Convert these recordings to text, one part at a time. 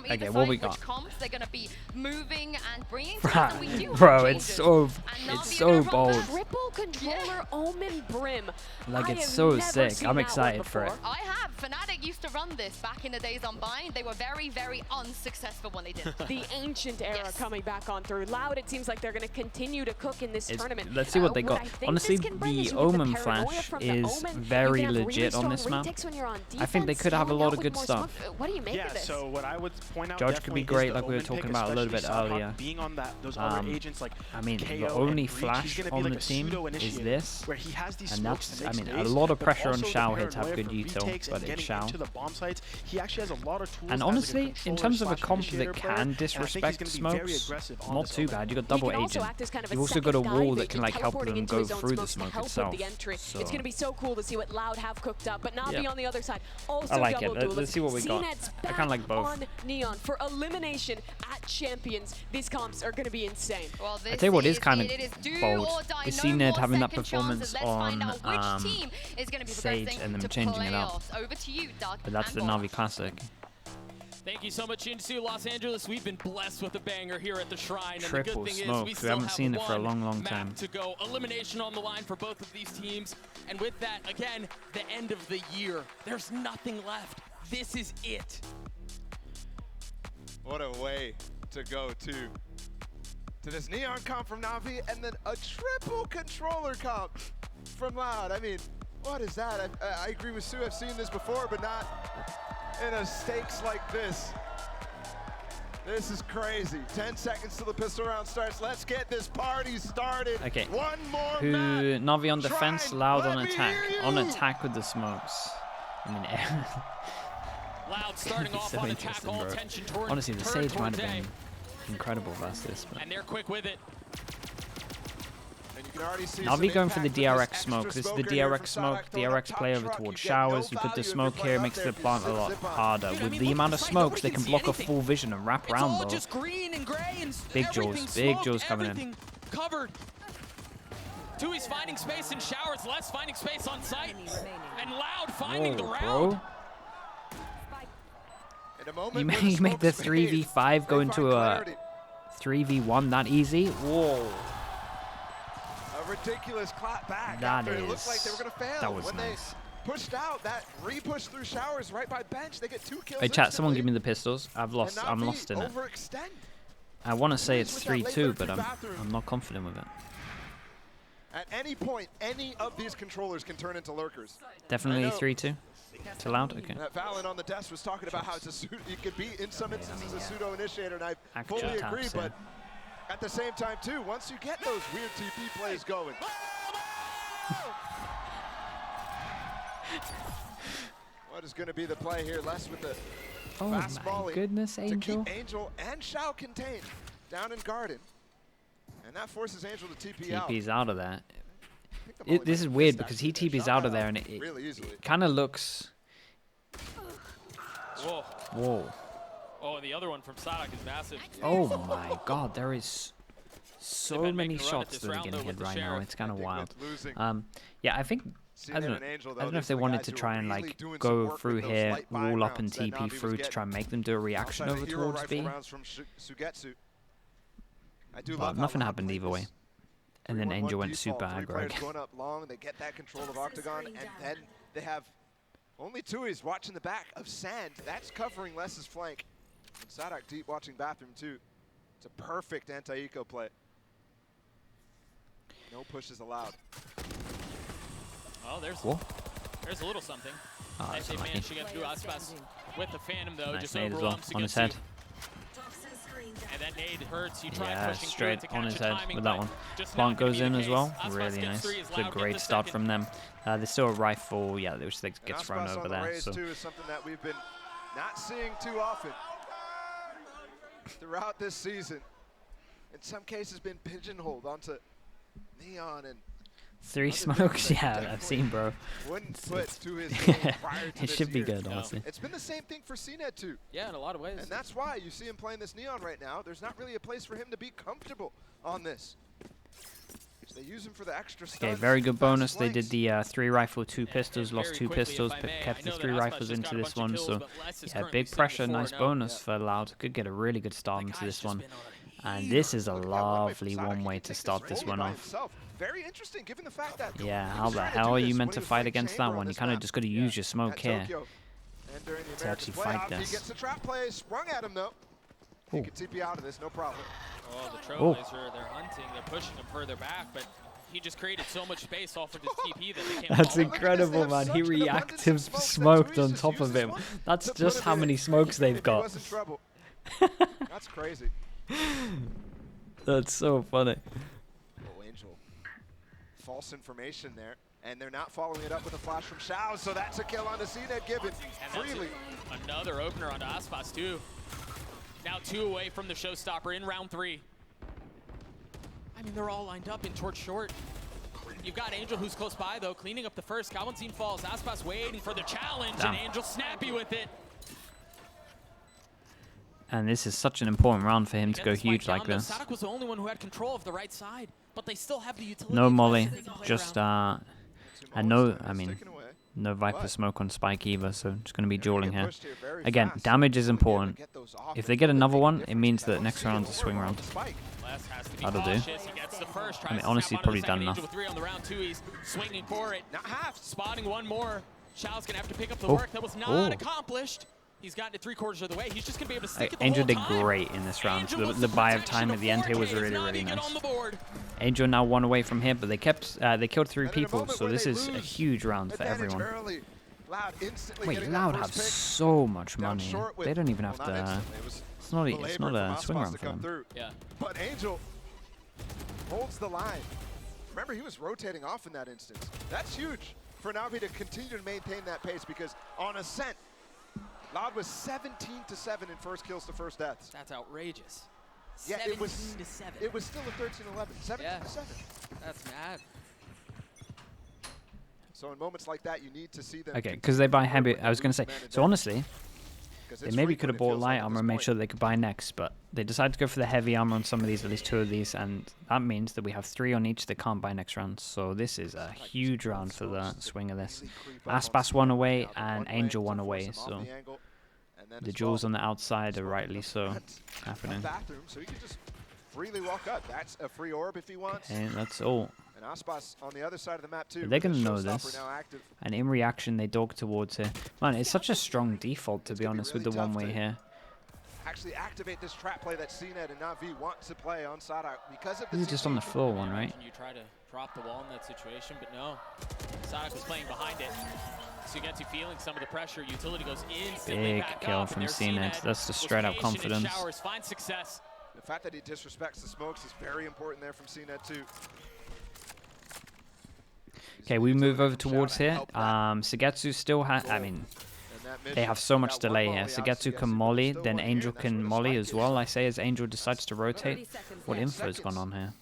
from either Okay, side, what we got? which comps they're going to be moving and bringing through. And we do Bro, have it's changes. so bold. Triple controller Omen Brim. Like, I it's have so never sick. seen I'm that excited one for it. before. I have. Fnatic used to run this back in the days on Bind. They were very, very unsuccessful when they did. The ancient era Yes. coming back on through. Loud, it seems like they're going to continue to cook in this tournament. Let's see what they got. I think Honestly, this can bring is the you get Omen paranoia flash from the is Omen. very You can have legit really on this strong map. retakes when you're on I think they defense, could have a going lot out of with good more stuff. smoke. What do you make of this? So what I would point out Judge could be great, like we were Omen talking pick, about a little bit especially earlier. being on those other agents like I mean, the KO only and Breach, flash he's gonna be on like the a team is pseudo-initiator, this, where he has these and smokes that's, and I makes mean, a space, lot of but pressure on also Shao the here to have paranoia good for util, retakes but and it's getting Shao. into the bomb sites. He actually has a lot of tools And as a honestly, in terms of a comp that controller/initiator player, can and I think he's disrespect gonna be very smokes, aggressive on not this too Omen. bad. You got He double can also agent. act as kind of You've a also got a second wall guy that can like help teleporting them into go his own through the smokes to smoke help itself. with the entry. So It's going to be so cool to see what Loud have cooked up. But Navi yeah. on the other side, also I like it. double duelist. Let's see what we got. CNET's I back kinda like both. on Neon for elimination at Champions. These comps are going to be insane. Well, I tell you what is kind of it is do bold. or die. We No see Ned more having that second performance chances. Let's find on out which team is going to be Sage progressing and them to changing it up. playoffs. Over to you, Doug. But that's and the Bola. Navi Classic. Thank you so much, into Los Angeles. We've been blessed with a banger here at the Shrine. Triple and the good thing smokes. is We haven't seen it for a long, long map time. to go. Elimination on the line for both of these teams. And with that, again, the end of the year. There's nothing left. This is it. What a way to go to this Neon comp from Navi, and then a triple controller comp from Loud. I mean, what is that? I agree with Sue. I've seen this before, but not in a stakes like this. This is crazy. 10 seconds till the pistol round starts. Let's get this party started. Okay. One more Who map. Navi on defense, Shrine, Loud let on me attack. hear On you. attack with the smokes. I mean, Loud starting off so on attack, interesting, all bro. attention toward Honestly, the turn Sage might towards have A. been incredible versus this. But And they're quick with it. And you can already see Navi some going for the impact with DRX extra smoke. This is the smoker here DRX from smoke. Sadak throwing up DRX top play over truck. towards You get no showers. You put value the if you're smoke playing here, up makes there the if you plant a zip lot on. harder. Dude, I With mean, the look amount at of the site, smokes, they nobody can can block see a full vision and wrap It's around all though. just green and gray and Big jaws, everything big smoked, jaws coming in. everything covered. Tui's finding space in showers, Les finding space on site, and Loud finding the Whoa, round. bro. In a moment You when make, the make the smoke fades, 3v5 go they into find a clarity. 3v1 that easy? Whoa. A ridiculous clap back That after it looked like they were is- going to fail. that was when nice. they pushed out, that re-push through showers right by bench, they get 2 kills Hey chat, someone instantly. give me the pistols. I'm And lost Navi in it. overextend. I want to say it's with that late 3-2, lurk but through bathroom. I'm not confident with it. At any point, any of these controllers can turn into lurkers. Definitely know. 3-2. To Loud? Okay. That Valen on the desk was talking about how it's a it could be, in some instances, a pseudo-initiator, and I Actual fully taps, agree, yeah. but at the same time, too, once you get those weird TP plays going, what is going to be the play here? Les with the Oh fast my volley goodness, to Angel. keep Angel and Shao contained down in Garden. And that forces Angel to TP out. TP's out of that. I think the volley This might is have weird missed, because he actually. TP's Shao out got of there and it really easily. kind of looks... Whoa. Whoa. Oh, and the other one from Sadak is massive. Oh my god, there is so been many making a run at shots this that are round, getting though, hit with the right now. Sheriff. It's kind of I think wild. with losing Yeah, I think... I Cena don't know. and Angel, I though, don't know if these they are the wanted guys to who try are and really like doing some go work through with those here, light buy wall up and rounds that Navi TP was through to getting. try and make them do a reaction Outside over the hero towards rifle B. rounds from Sugetsu. I do But love how nothing Loud happened played either way. this. And then 3-1-1 Angel went default, super 3 aggro players again. going up long, they get that control of Octagon, and then they have only Tui's watching the back of Sand. That's covering Les's flank. And Sadak deep watching bathroom too. It's a perfect anti-eco play. No pushes allowed. Oh, there's Whoa. a little something. Oh, As that's they unlucky. managed to get through Aspas with the Phantom, though, Nice just nade as overwhelmed well, on his head. And that nade hurts. You try Yeah, pushing straight through to on catch his the head timing, with that but one. just Plant not gonna goes be in the as well. case. Aspas Really gets nice. 3 as It's a Loud gets great the start second. from them. There's still a rifle. Yeah, there's like And gets thrown Aspas over on the there. raise So too is something that we've been not seeing too often throughout this season. In some cases been pigeonholed onto Neon, and 3 other smokes. things that Yeah, definitely I've seen, bro. wouldn't put to his game prior to It this should be year. good, No. honestly. It's been the same thing for CNET too. Yeah, in a lot of ways. And that's why you see him playing this Neon right now. There's not really a place for him to be comfortable on this. So They use him for the extra Okay, stuns, very good fast bonus. They flanks. did the 3 rifle, 2 pistols, And lost very 2 quickly, if pistols, I but may, kept I the know 3 that rifles Aspas just into got a this bunch of one. kills, So but Les is yeah, currently big sitting pressure, at nice 4-0. bonus for Loud. Could get a really good start The into guy's this just one. been on a And heater. this is a Look at that one-way from lovely Sada. He one-way can to take start this bullet one by off. himself. Very interesting, given the fact that Yeah, he how was the trying to hell do are you this meant when to he was fight playing against chamber that on one? You this kind of map just got to use your smoke at here. Tokyo. And during the to America's actually fight playoff, this. he gets the trap play sprung at him though. He can TP out of this, no problem. Oh, the Trailblazer, they're hunting, they're pushing him further back, but he just created so much space off of his TP that they can't That's follow him. incredible, man. He reactive smoked on top of him. That's just how many smokes they've He got. was in trouble. That's crazy. That's so funny. Oh, Angel. False information there. And they're not following it up with a flash from Shao, so that's a kill on the CNET given freely. Another opener onto Aspas too. Now 2 away from the showstopper in round 3. I mean, they're all lined up in towards short. You've got Angel who's close by though, cleaning up the first. Kawanzin falls, Aspas waiting for the challenge, Damn. and Angel snappy with it. And this is such an important round for him to Get go the spike huge like down, though. this. Sadak was the only one who had control of the right side, but they still have the utility. No advantage molly, that they can play just around. and no, I mean, no Viper smoke on Spike either, so just going to be dueling here. Again, damage is important. If they get another one, it means that next round's a swing round. Les has to be That'll do. cautious. He gets the first, I mean, tries to honestly, snap probably onto the done second. enough. Angel with 3 on the round 2. He's swinging for it. Not half. Spotting one more. Shao's going to have to pick up the Oh. work. That was not Oh. accomplished. He's gotten it 3/4 of the way. He's just going to be able to stick it the Angel whole did time. great in this round. Angel with The buy of protection time at the end here was 4K. really, Does really Navi get nice. on the board? Angel now 1 away from here, but they kept they killed 3 And in a people, moment so where this they is a lose huge round for advantage everyone. early. Loud instantly Wait, getting that Loud first have pick. so much Down money. short with- They don't even well, have not to. instantly. It was It's not belabored a from swing Aspas round to for come them. through. Yeah. But Angel holds the line. Remember, he was rotating off in that instance. That's huge for Navi to continue to maintain that pace because on Ascent, Loud was 17-7 in first kills to first deaths. That's outrageous. Yeah, it was 17-7. It was still a 13-11, 17-7. That's mad. So in moments like that, you need to see them. Okay, because they buy heavy. I was going to say. So honestly, 'cause they it's maybe frequent, could have it bought feels light like at armor this and made point. sure they could buy next, but they decided to go for the heavy armor on some of these, at least 2 of these, and that means that we have 3 on each that can't buy next round. So this is a huge round for the swing of this. Really creep up on Aspas Sneak. 1 away Now the and one-way Angel to 1 force away, him off so the angle, and then the as jewels well, on the outside are smoke rightly in the so front happening. bathroom, so he can just freely walk up. That's a free orb if he wants. And that's all. And Aspas on the other side of the map too. They're with gonna his know showstopper this. now active. And in reaction, they dog towards here. Man, it's such a strong default, to It's be gonna be honest, with really the tough one-way to- here. Actually activate this trap play that CNET and NAVI want to play on Sadak because of the This is just on the CT. floor one, right? Imagine you try to drop the wall in that situation, but no. Sadak was playing behind it. So you get to feeling some of the pressure. Utility goes instantly Big back kill up, from and there's CNET. That's the was straight up patient in confidence. showers, finds success. The fact that he disrespects the smokes is very important there from CNET too. Okay, we move over Shout towards out, here. help that. Sugetsu still has, I mean, they have so much delay here. Sugetsu can molly, then Angel can molly as well. I say as Angel decides to rotate. What info's gone on here?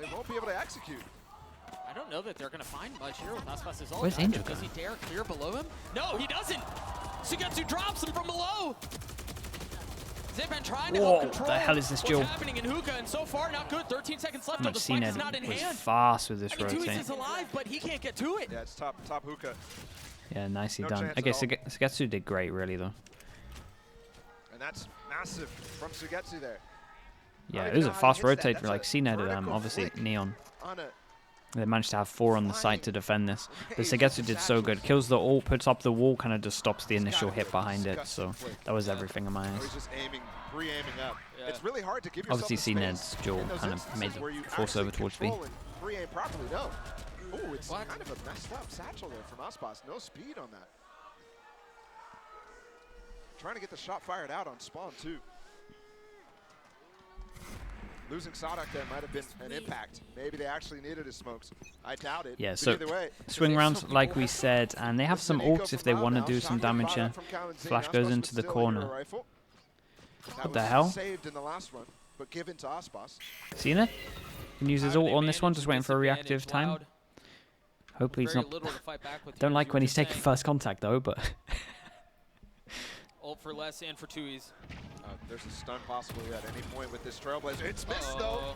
They won't be able to execute. I don't know that they're going to find much here with Aspas' ult. Where's Angel Does he going? dare clear below him? No, he doesn't. Sugetsu drops him from below. Zipan trying to Whoa, help control the hell is this duel? what's happening in Hookah, and so far not good. 13 seconds left, but Much the spike is CNET not in was hand. fast with this I mean, Tui's rotate. is alive, but he can't get to it. Yeah, it's top hookah. Yeah, nicely No done. chance Okay, at all. Sugetsu did great, really, though. And that's massive from Sugetsu there. Yeah, even it was know a how he fast hits that. rotate, That's like a CNET, vertical obviously flick Neon. On a They managed to have 4 on the site to defend this. But Sugetsu did so good. Kills the ult, puts up the wall, kind of just stops the initial hit behind it. So that was everything in my Oh, eyes. he's just aiming, pre-aiming up. Yeah. It's really hard to give yourself Obviously, the CNED's space duel in those kind of instances made the where you force actually over towards B. control and pre-aim properly. No. Oh, it's What? kind of a messed up satchel there from Aspas. No speed on that. Trying to get the shot fired out on spawn too. Losing Sadak there might have been an impact. Maybe they actually needed his smokes. I doubt it. Yeah, But so either way, swing rounds, like we said, and they have some ults if they want to do some damage here. Flash goes into the corner. What the hell? Saved in the last one, but given to Aspas. Seen it? Can use his ult on this one, just waiting for a reactive time. Hopefully he's not... Don't like when he's taking first contact though, but... Ult for Les and for Tui's. There's a stun possibly at any point with this Trailblazer. It's missed though.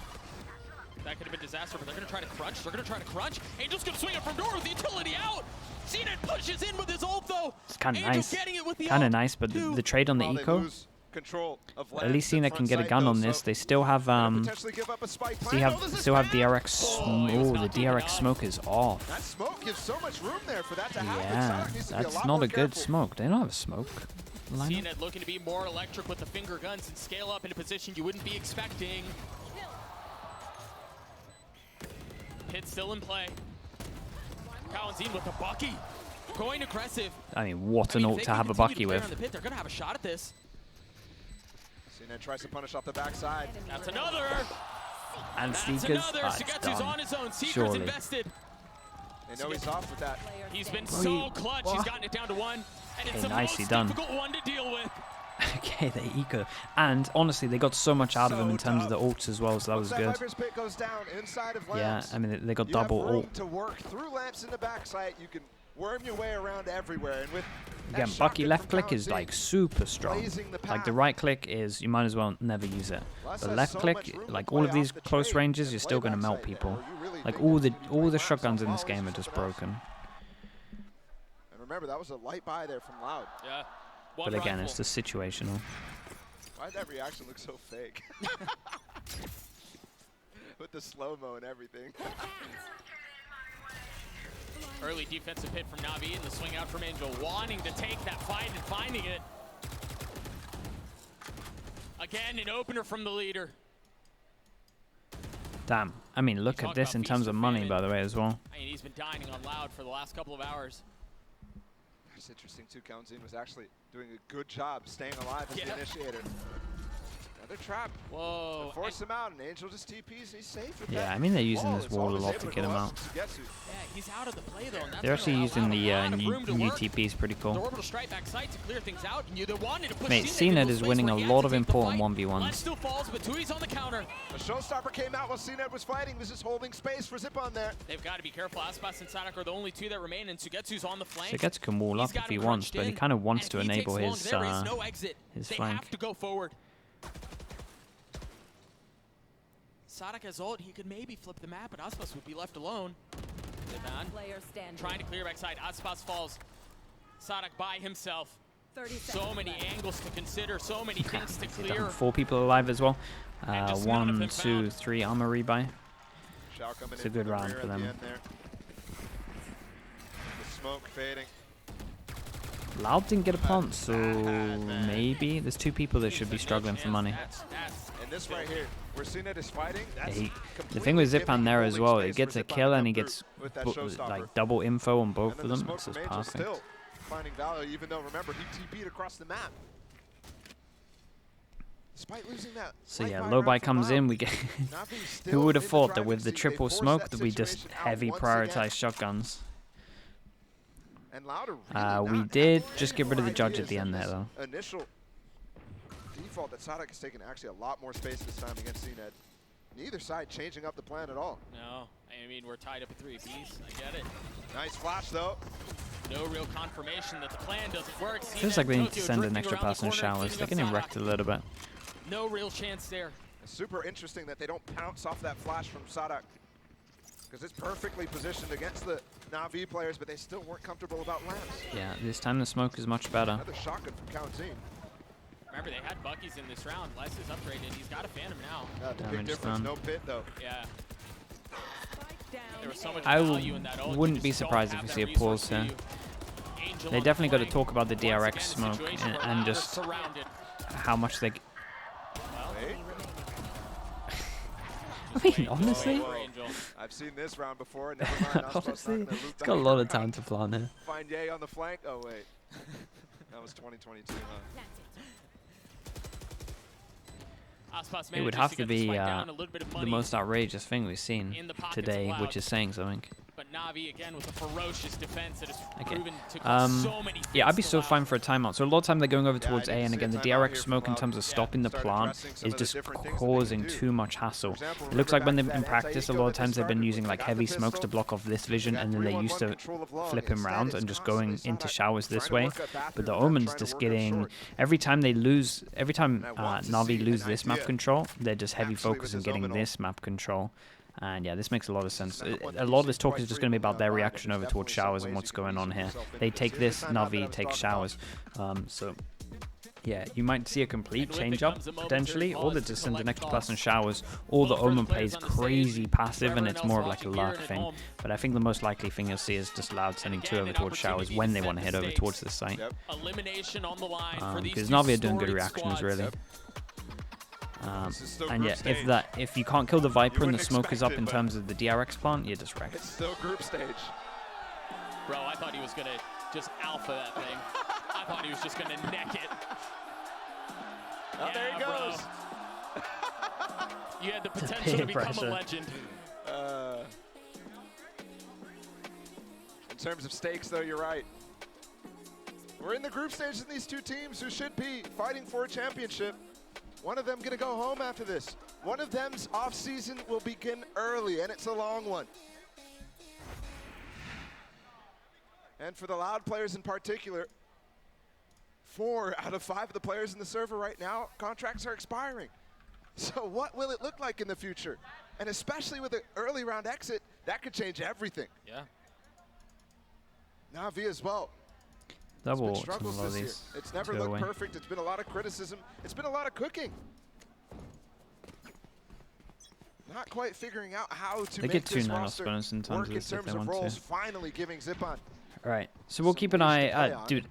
That could have been disaster, but they're going to try to crunch. They're going to try to crunch. Angel's going to swing it from door with the utility out. CNET pushes in with his ult, though. It's kind of Angel nice. getting it with the Kind of ult. nice, but the trade on the While they eco, lose control of at least Lance CNET in can front get a side, gun though, on so this. They still have potentially give up a spike still plant. have Oh, this is still have bad. DRX. Oh, he was Oh, the not taken DRX off. smoke is off. That smoke gives so much room there for that to happen. Yeah, Sonic needs to be that's lot not more a good careful. smoke. They don't have a smoke lineup. CNET looking to be more electric with the finger guns and scale up in a position you wouldn't be expecting. Hit still in play. Kawanzin with a Bucky. Going aggressive. I mean, what an if ult they to can have a continue Bucky to clear with. on the pit, they're going to have a shot at this. CNET tries to punish off the backside. That's another. And That's Seekers, another. it's Sugetsu's done. on his own. Seekers Surely. invested. They know he's off with that. He's been Well, so clutch. He's well. gotten it down to one. And it's Okay, the nicely most done. difficult one to deal with. Okay, they eco. And honestly, they got so much out of him in terms of the ults as well, so that was Once good. Viper's pit goes down inside of Yeah, Lamps, I mean, they got you have double room ult. to work through Lamps in the backside. You can worm your way around everywhere. And with that Again, Bucky shotgun left from click is Kawanzin, like super strong. blazing the Like the path. right click is, you might as well never use it. Plus The has left so click, much room to like play all of off these the close trade ranges, and you're play still gonna melt backside there, people. where you really Like think all that the you can bring shotguns in some this game are volleys just for the best. broken. And remember, that was a light buy there from Loud. Yeah. One But again, rifle. it's just situational. Why'd that reaction look so fake? With the slow-mo and everything. Early defensive hit from Navi and the swing out from Angel, wanting to take that fight and finding it. Again, an opener from the leader. Damn. I mean, look talk at this about in feast terms or of money, famine. by the way, as well. I mean, he's been dining on Loud for the last couple of hours. It's interesting too, Kawanzin was actually doing a good job staying alive as the Yeah. initiator. Another trap. Whoa. To force him out, and Angel just TPs, he's safe with Yeah, that. I mean, they're using wall. this It's wall a always lot able to go get him up out. to Sugetsu. Yeah, he's out of the play though. And that's They're actually gonna using allow the a lot of room to new work. TPs pretty The cool. orbital strike backside to clear things out, and they wanted to push Mate, CNET into CNET a is space winning where a he had lot to of take the important fight. 1v1s. Lens still falls, but Tui's on the counter. The showstopper came out while CNET was fighting. This is holding space for Zip on there. They've got to be careful. Aspas and Sadak are the only two that remain, and Sugetsu's on the flank. Sugetsu can wall He's up got if he him wants, crunched but he in, kind of wants and to if he enable takes his long, there is no exit. his They flank. have to go forward. Sadak has ult. He could maybe flip the map, but Aspas would be left alone. Zivan Player standing. trying to clear backside. Aspas falls. Sadak by himself. 30 So seconds many left. angles to consider, so many things to They've done clear. 4 people alive as well. And just none of 1, them 2, found. 3 armor rebuy. Shao coming It's in a good from the round rear for at the them. end there. The smoke fading. Loud didn't get a plant, so man. maybe there's 2 people that should be struggling for money. And this right here, where CNET is fighting, that's The thing with completely Zipan there giving as holding well, space he for gets a Zipan to kill and come he through gets with that showstopper. like double info on both And of then the them. smoke It's from just Angel perfect. still finding value, even though, remember, he TP'd across the map. Despite losing that So light yeah, buy low round buy from comes Loud, in. We get. Navi's still Who would have in the thought that driving with the seat. They triple forced smoke that that we just situation out heavy once again. prioritize shotguns? And Loud are really We not did having just any get rid of the more judge at ideas the than end there this though. Initial default that Sadak has taken actually a lot more space this time against CNET. Neither side changing up the plan at all. No, I mean, we're tied up at 3 apiece. I get it. Nice flash though. No real confirmation that the plan doesn't work. Feels CNET like they need to Tokyo send an drifting extra around the person in corner and showers. They're cleaning getting up wrecked a little bit. No real chance there. Super interesting that they don't pounce off that flash from Sadak. Because it's perfectly positioned against the Na'Vi players, but they still weren't comfortable about Lance. Yeah, this time the smoke is much better. Another shotgun from Kawanzin. Remember, they had Bucky's in this round. Les is upgraded. He's got a Phantom now. The big Damage difference, done. no pit though. Yeah. Spike down There was so A. much I value in that ult. You wouldn't just be don't surprised if have we that see a resource pause to here. you. Angel They on the definitely got to flank. talk about the Once DRX again, a smoke situation where and Loud is just surrounded. how much they. Hey? I mean, honestly, Whoa, whoa. Angel. I've seen this round before. Never mind. Not honestly, gonna loop it's back got a lot of around. time to plan here. Find Ye on the flank. Oh wait, that was 2022, huh? Aspas It would manages have to to get the be spike down, a little bit of the money. most outrageous thing we've seen in the pockets today, of which Loud. is saying something. But Navi again with a ferocious defense that has Okay. proven to cause so many Yeah, I'd be things so to fine Loud. for a timeout. So a lot of time they're going over Yeah, towards I A, did and see again a the timeout DRX here smoke from in Loud. terms of Yeah, stopping the started plant addressing some is of the just different things that they can causing do. too much hassle. For example, It looks like when remember they've in back to that practice, a anti-eco lot of that they times they've been started using with, like they got heavy the smokes to pistol. block off this vision, They got and then they 3-1-1 used to control of long. flip him Instead, round it's and just going constantly into Sadak showers trying this to way. work a bathroom But the map, Omen's trying to just work them getting short. every time they lose, every time And I want to Navi see lose an this map idea control, they're just heavy actually with focus on his getting Omen ult. this map control. And yeah, this makes a lot of sense. A lot of this talk is just going to be about their reaction over towards showers and what's going on here. They take this, NAVI takes showers. So yeah, you might see a complete change up potentially, or they just send the next person showers, or the Omen plays crazy passive and it's more of like a luck thing. But I think the most likely thing you'll see is just Loud sending 2 over towards showers when they want to head over towards this site. Because NAVI are doing good reactions really. And yeah, if you can't kill the Viper and the smoke is up in terms of the DRX plant, you're just wrecked. It's still group stage. Bro, I thought he was gonna just alpha that thing. I thought he was just gonna neck it. Oh, there he goes. You had the potential to become a legend. In terms of stakes, though, you're right. We're in the group stage in these two teams who should be fighting for a championship. One of them gonna go home after this. One of them's off-season will begin early, and it's a long one. And for the Loud players in particular, 4 out of 5 of the players in the server right now, contracts are expiring. So what will it look like in the future? And especially with an early round exit, that could change everything. Yeah. NAVI as well. Double struggles this year. It's never looked perfect. It's been a lot of criticism. It's been a lot of cooking. Not quite figuring out how to make this roster work in terms of roles. Finally giving Zipon. Right, so we'll keep an eye. Dude,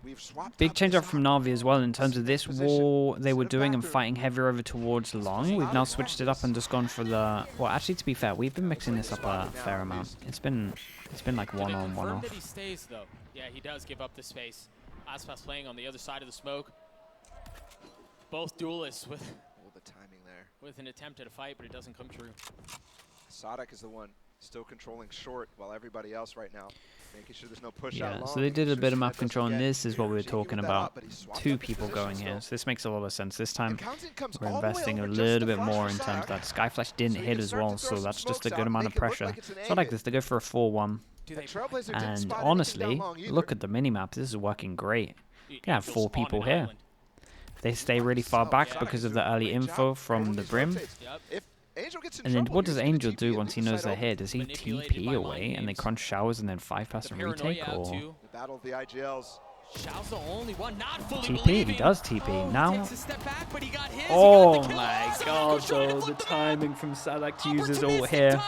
big change up from NAVI as well in terms of this war they were doing and fighting heavier over towards long. We've now switched it up and just gone for the. Well, actually, to be fair, we've been mixing this up a fair amount. It's been like one on, one off. That he stays though. Yeah, he does give up the space. Aspas playing on the other side of the smoke. Both duelists with the timing there. With an attempt at a fight, but it doesn't come true. Sadak is the one still controlling short, while everybody else right now making sure there's no push yeah, out long. So they did a bit of map control, and this is what we were talking about. 2 people going here, so this makes a lot of sense. This time we're investing a little bit more in terms that Skyflash didn't hit as well, so that's just a good amount of pressure. It's not like this, they go for a 4-1. And honestly, look at the minimap, this is working great. You can have 4 people here. They stay really far back because of the early info from the Brim. And then what does Angel do once he knows they're here? Does he TP away and they crunch showers and then 5-person retake? Or Xiao's the only one not fully TP, he does TP. Now, oh my god, though, the timing from Sadak to use his ult here.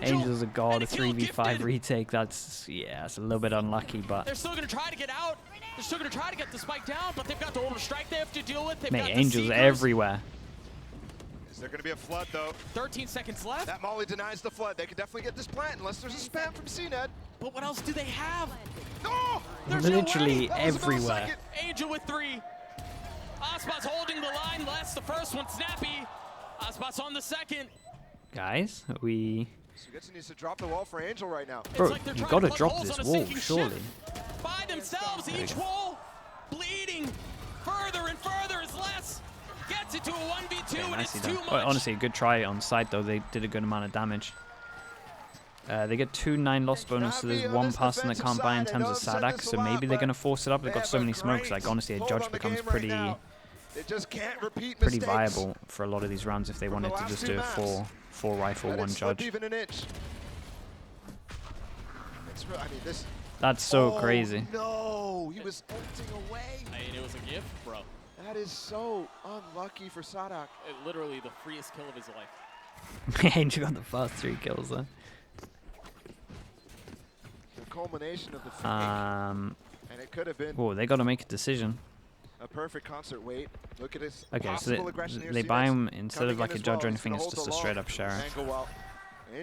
Angel's a god, a 3v5 retake, that's, yeah, it's a little bit unlucky, but... They're still going to try to get out. They're still going to try to get the spike down, but they've got the order strike they have to deal with. Mate, Angel's everywhere. Is there going to be a flood, though? 13 seconds left. That Molly denies the flood. They could definitely get this plant unless there's a spam from CNED. But what else do they have? No! Literally everywhere. Angel with 3. Aspas holding the line. Less the first one, snappy. Aspas on the second. Guys, we... Sugetsu needs to drop the wall for Angel right now. Bro, like you got to drop this wall, surely. By themselves, each wall bleeding further and further is less. Gets it to a 1v2 and it's too much. Well, honestly, a good try on site though. They did a good amount of damage. They get 2 9 loss bonus, so there's 1 person that can't buy in terms of Sadak, so maybe they're going to force it up. They've got so many smokes, like honestly a judge becomes pretty viable for a lot of these rounds if they wanted to just do a 4 rifle 1 judge. That's so crazy. No, he was ulting away. I mean, it was a gift, bro. That is so unlucky for Sadak. Literally the freest kill of his life. Angel got the first 3 kills then. The culmination of the fake. And it could have been. Oh, they got to make a decision. A perfect concert wait. Look at his okay, so they buy him instead of like a judge or anything, it's just a straight up sheriff.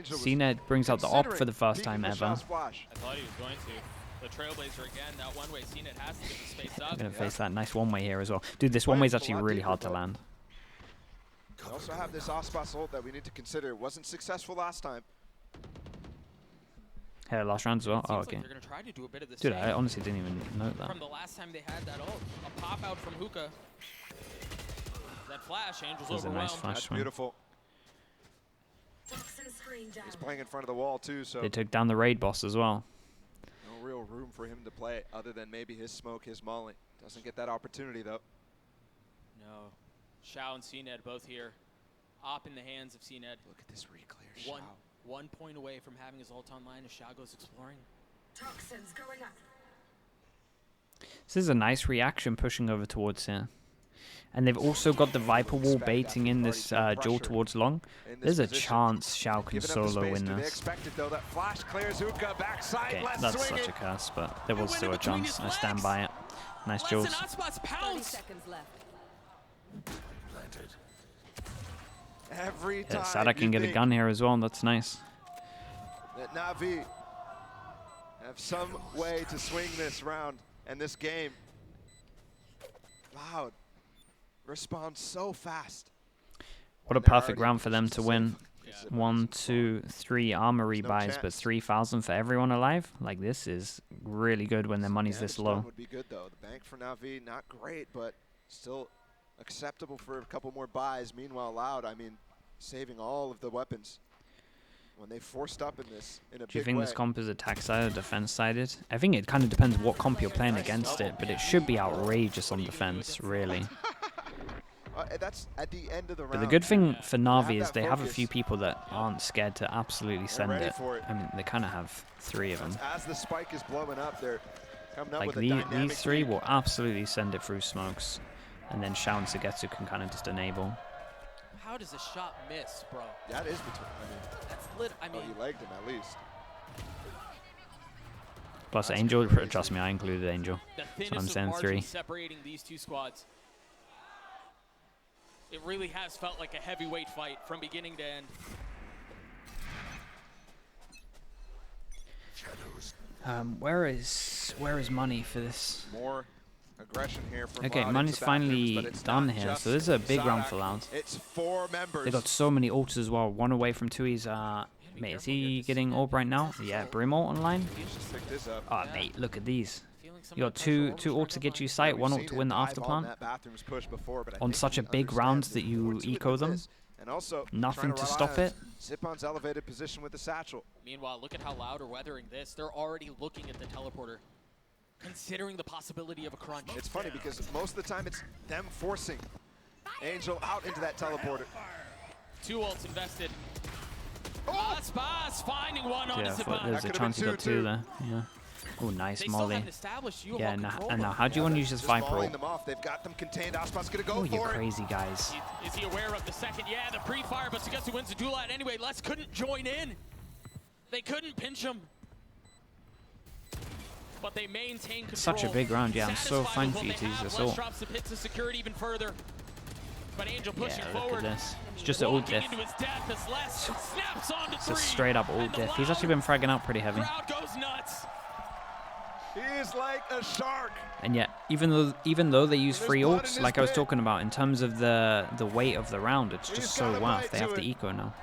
CNED brings out the op for the first time ever. I thought he was going to. The Trailblazer again, that one way CNED has to get the space up. I'm going to face that nice one way here as well. Dude, this one way is actually really hard to land. We also have this Aspas ult that we need to consider. It wasn't successful last time. Hey, last round as well? Oh, okay. Like they're gonna try to do a bit of the Dude, same I honestly didn't even know that. From the last time they had that ult. A pop out from Hookah. That flash, Angel's overwhelmed. A nice flash That's swing. beautiful. He's playing in front of the wall too, so they took down the raid boss as well. No real room for him to play other than maybe his smoke, his molly. Doesn't get that opportunity though. No. Xiao and CNED both here. Op in the hands of CNED. Look at this reclear. 1 point away from having his ult online as Xiao goes exploring. Toxins going up. This is a nice reaction pushing over towards here. And they've also got the Viper Wall baiting in this duel towards long. There's a chance Xiao can solo win this. Okay, that's such a curse, but there was still a chance. I stand by it. Nice Jules. 30 seconds left. Every Yeah, time Sada can get a gun here as well. That's nice. that NAVI have some way to swing this round and this game. Loud responds so fast. What a perfect round for them to win. 1, 2, 3 armor rebuys, but 3,000 for everyone alive. Like, this is really good when their money's this low. Would be good though. The bank for NAVI, not great, but still acceptable for a couple more buys. Meanwhile, Loud, I mean, saving all of the weapons when they forced up in this in a big way. Do you think this comp is attack sided or defense sided? I think it kind of depends what comp you're playing against it, but it should be outrageous on defense, really. That's at the end of the round. But the good thing for Navi is they have a few people that aren't scared to absolutely send ready it. for it. I mean, they kind of have 3 of them. As the spike is blowing up, they're coming up Like, with a these dynamic 3 lead. will absolutely send it through smokes. And then Xiao and Sugetsu can kind of just enable. How does a shot miss, bro? That is between. I mean, That's lit. I oh, mean, you legged him at least. Plus That's Angel, crazy. trust me, I included Angel. the So I'm thinnest of saying margin 3. separating these two squads. It really has felt like a heavyweight fight from beginning to end. Where is money for this? More aggression here from Okay, Loud money's into Bathrooms, finally but it's done not here, just so this is a big round Zarak, for Loud. It's 4 members. They got so many ults as well. 1 away from 2's. Mate, is he getting orb right now? Yeah, Brim ult online. Just pick this up. Oh, mate, look at these. Feeling some You of got the pressure two ults to get you sight, We've 1 seen ult to it win the dive after on plant. that Bathrooms push before, but I On think such he a big understands round there's that you more to it eco with them. this. And also Nothing trying to rely stop on it. Zipon's elevated position with the satchel. Meanwhile, look at how Loud are weathering this. They're already looking at the teleporter, considering the possibility of a crunch. It's funny because most of the time it's them forcing Angel out into that teleporter. 2 ults invested. Oh! Spas finding one on Yeah, his but there's a could've chance been he got 2-2. 2 there. Yeah. Oh, nice They still molly. haven't established you Yeah, about control, and now though. how do you want to use this Just Viper volleying ult? them off. They've got them contained. Ospa's gonna go Oh, you for it. crazy guys. Is he aware of the second? Yeah, the pre-fire, but Sugetsu wins the duel out anyway. Les couldn't join in. They couldn't pinch him. But they maintain control. Such a big round. Yeah, I'm so Satisfied fine with for you what to they use have. this Les ult. drops the pit to secure it even further. But Angel pushing Yeah, look forward. at this. It's just an ult Walking diff. into his death as Les snaps onto It's a 3. straight up ult And the diff. He's actually Loud been fragging out pretty heavy. crowd goes nuts. He is like a shark. And yet, even though they use There's 3 blood in ults, his like I was pit. talking about, in terms of the weight of the round, it's He's just got so a worth. bite They have to the it. eco now.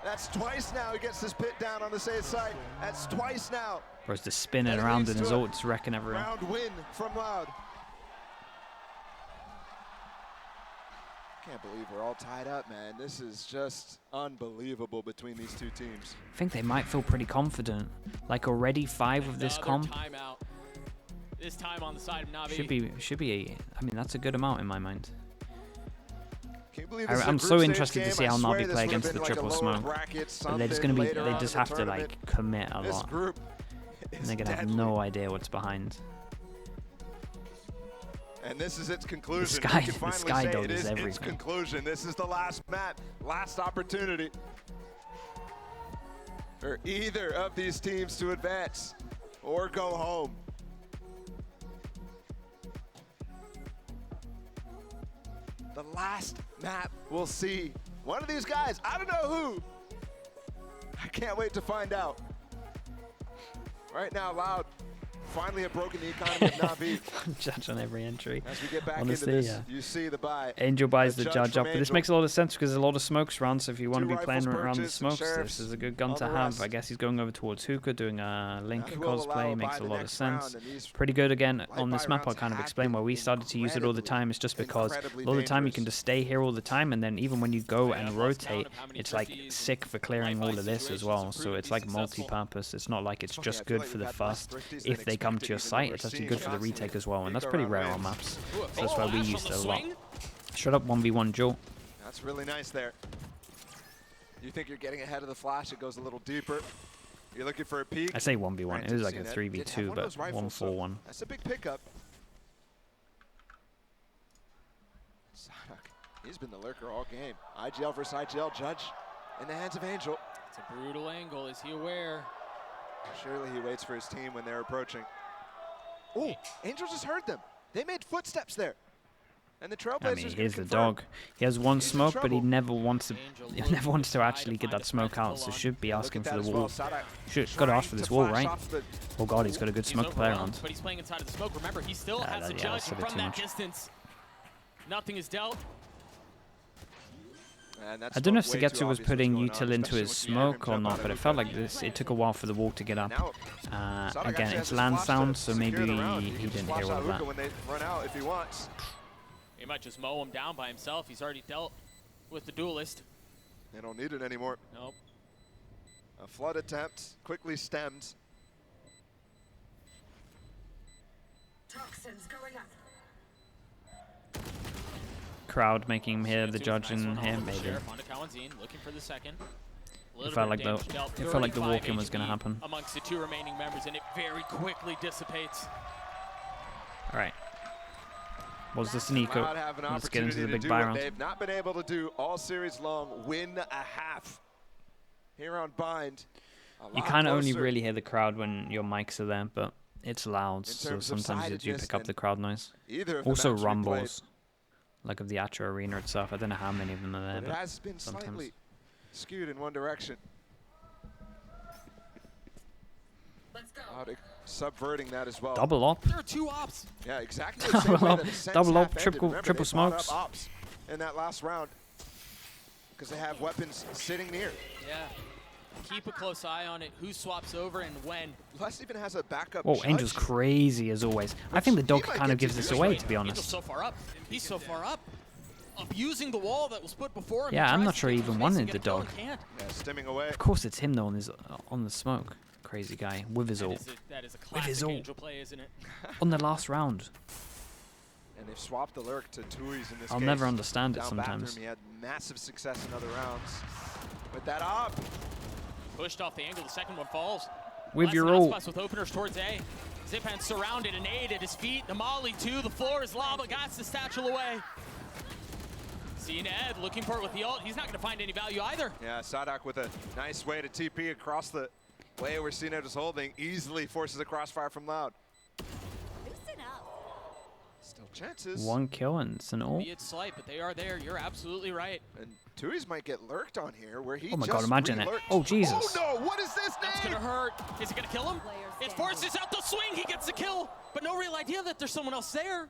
That's twice now he gets his pit down on the safe side. That's twice now. Whereas the spinning And it around leads in his to a ults, wrecking everyone. Round win from Loud. Can't believe we're all tied up, man. This is just unbelievable between these 2 teams. I think they might feel pretty confident. Like already 5 of this Another comp timeout. This time on the side of Navi. should be. I mean, that's a good amount in my mind. Can you believe this is a I'm group so stage interested to game? see I how swear Navi this play would've against been the like a triple lower smoke. bracket, But they're just gonna something be. later They on just in have the to tournament. like commit a This lot. group And is they're gonna have deadly. no idea what's behind. And this is its conclusion. sky- We can the finally sky say dog it is is its everything. conclusion. This is the last map, last opportunity for either of these teams to advance or go home. The last map we'll see one of these guys. I don't know who. I can't wait to find out. Right now, Loud finally have broken the economy of Navi. Judge on every entry. As we get back Honestly, into this, yeah. you see the buy. Angel buys the judge judge from up, but this Angel. makes a lot of sense because there's a lot of smokes around. So if you want to Two be playing rifles around the purchased, some smokes, sheriffs this is a good gun on to the have. rest. I guess he's going over towards Hookah, doing a Link That will allow cosplay. by Makes a the lot of next sense. round, and these Pretty good again light on this buy map. I'll rounds kind of have explain been why we started to use it all the time. It's just because a incredibly lot of the time you dangerous. can just stay here all the time, and then even when you go and Yeah, rotate, of how many it's like trophies sick for clearing life all of this as situations well. have So proven it's to like be successful. multi-purpose. It's not like it's funny, just I feel good like for we've the had less first. thrifties than If they come to your expected, even site, though it's we're actually seeing good for the shots in retake as well, and big that's pretty around rare on wins. maps. Ooh, a So that's big why we flash used on it the a lot. swing. Shut up, 1v1 duel. That's really nice there. You think you're getting ahead of the flash, it goes a little deeper. You're looking for a peek. I say 1v1. It was like a 3v2, but 1-4-1. That's a big pickup. Sadak, he's been the lurker all game. IGL versus IGL, Judge in the hands of Angel. It's a brutal angle. Is he aware? Surely he waits for his team when they're approaching. Oh, Angel just heard them. They made footsteps there. And the Trailblazers. I mean, here's the dog. He has one smoke, but he never wants to. Angel He never wants to actually get that smoke out. So should be asking for the wall. Got to ask for this wall, right? Oh god, he's got a good smoke to play around. But he's playing inside of the smoke. Remember, he still has the Judge that's a bit from too that much. distance. Nothing is dealt. I don't know if Sugetsu was putting util into his smoke or not, but it felt like this. It took a while for the wall to get up. Again, it's land sound, so maybe he didn't hear all of that. When they run out, if he wants. He might just mow him down by himself. He's already dealt with the duelist. They don't need it anymore. Nope. A flood attempt, quickly stemmed. Toxins going up. Crowd making him hear the Judge and him, maybe. Looking for the second. It felt like the walk-in was going to happen. Amongst the two remaining members, and it very quickly dissipates. All right. Was this Nico? Let's get into the big buy round. They've not been able to do all series long. Win a half here on Bind. You kind of only really hear the crowd when your mics are there, but it's loud, so sometimes you do pick up the crowd noise. Also rumbles, like of the Atro Arena itself. I don't know how many of them are there, but it has been slightly skewed in one direction. Let's go. Subverting that as well. Double up. There are two ops. Yeah, exactly. The same way that the double up, ended. Remember, triple smokes. Ops in that last round because they have weapons sitting near. Yeah. Keep a close eye on it. Who swaps over and when? Les even has a backup. Oh, Angel's crazy as always. I think the dog kind of gives this away, to be honest. Angel's so far up. He's so far up. Abusing the wall that was put before him. Yeah, I'm not sure he even wanted the dog. Yeah, stimming away. Of course, it's him though on the smoke. Crazy guy with his ult. That is a classic Angel play, isn't it? On the last round. And they've swapped the lurk to Tui's in this I'll case. never understand it Down sometimes. Bathroom, he had massive success in other rounds. With that up. Pushed off the angle, the second one falls. With your ult. With openers towards A. Zipan surrounded, an aid at his feet. The Molly too, the floor is lava, got the satchel away. Seeing Ed looking for it with the ult. He's not going to find any value either. Yeah, Sadak with a nice way to TP across the way where Cena is holding. Easily forces a crossfire from Loud. Loosen up. Still chances. One kill and it's an ult. Maybe it's slight, but they are there. You're absolutely right. And Tui's might get lurked on here where he Oh my just god, imagine it. re-lurked. Oh, Jesus. Oh no, what is this That's name? going to hurt. Is it going to kill him? It forces out the swing. He gets the kill, but no real idea that there's someone else there.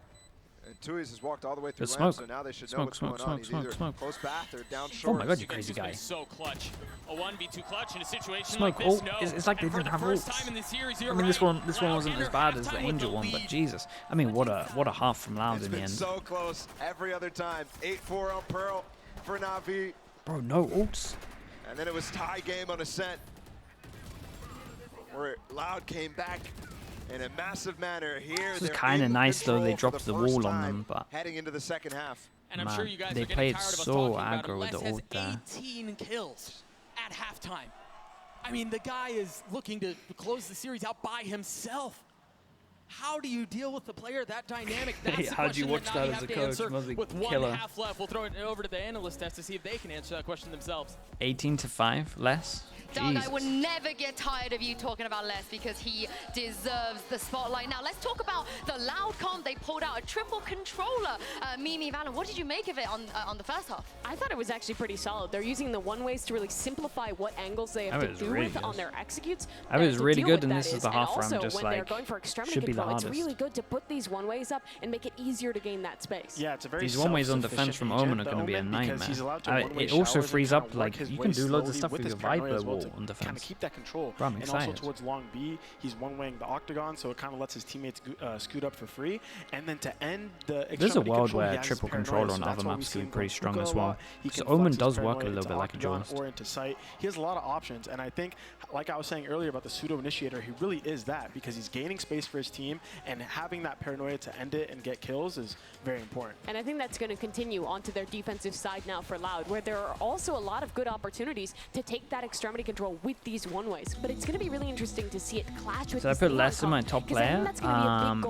And Tui's has walked all the way through The ramp, smoke. so now they should know Smoke, what's smoke, going on. smoke, He's smoke, either smoke. close bath or down Oh short. my god, you crazy guy. So clutch. A 1v2 clutch in a situation Smoke like this. ult. No. It's like they And for didn't the have first ults. time in the series, I you're mean, this right. one wasn't as bad as the Angel one, but Jesus. I mean, what a half from Loud It's in the been end. so close every other time. 8-4 on Pearl for Navi. Bro, no ults. And then it was tie game on Ascent, where Loud came back in a massive manner. Here, This was they're kind of in nice though. They control for dropped the first wall on time them, but heading into the second half. And I'm man, sure you guys they are getting played tired of us so talking about aggro it. with the Les ult there. has 18 kills at halftime. I mean, the guy is looking to close the series out by himself. How do you deal with the player that dynamic? That's the How do you question watch Navi that as have a to coach? answer. Must be With killer. 1 half left, we'll throw it over to the analyst desk to see if they can answer that question themselves. 18-5 less. Doug, I Jesus. would never get tired of you talking about Les because he deserves the spotlight. Now, let's talk about the Loud comp. They pulled out a triple controller. Mimi, Valon, what did you make of it on the first half? I thought it was actually pretty solid. They're using the one-ways to really simplify what angles they have That to was do really with good. on their executes. That was to really deal good, with and that this is the half also, round, just when they're like, going for extremity should be the control, it's hardest. really good to put these one-ways up and make it easier to gain that space. Yeah, it's a very These one-ways on self-sufficient defense from agent, Omen are the going to be a Omen, nightmare. because he's allowed to one-way It also showers and frees kinda up, work like, his you way can do loads of slowly stuff with with his your paranoia Viper as well wall to on kind of defense. keep that control. Bro, I'm and also excited. towards long B, he's one-waying the Octagon, so it kind of lets his teammates scoot up for free. And then to end the There's a extremity world control, he where has triple paranoia, controller so on that's other why we maps see can be him pretty go strong hookah as a well. lot. He So can Omen flex his does work a paranoia little into bit like a Octagon duelist. or into sight. He has a lot of options, and I think, like I was saying earlier about the pseudo initiator, he really is that because he's gaining space for his team. team, and having that paranoia to end it and get kills is very important. And I think that's going to continue onto their defensive side now for Loud, where there are also a lot of good opportunities to take that extremity control with these one-ways. But it's going to be really interesting to see it clash with So I put less in my top player.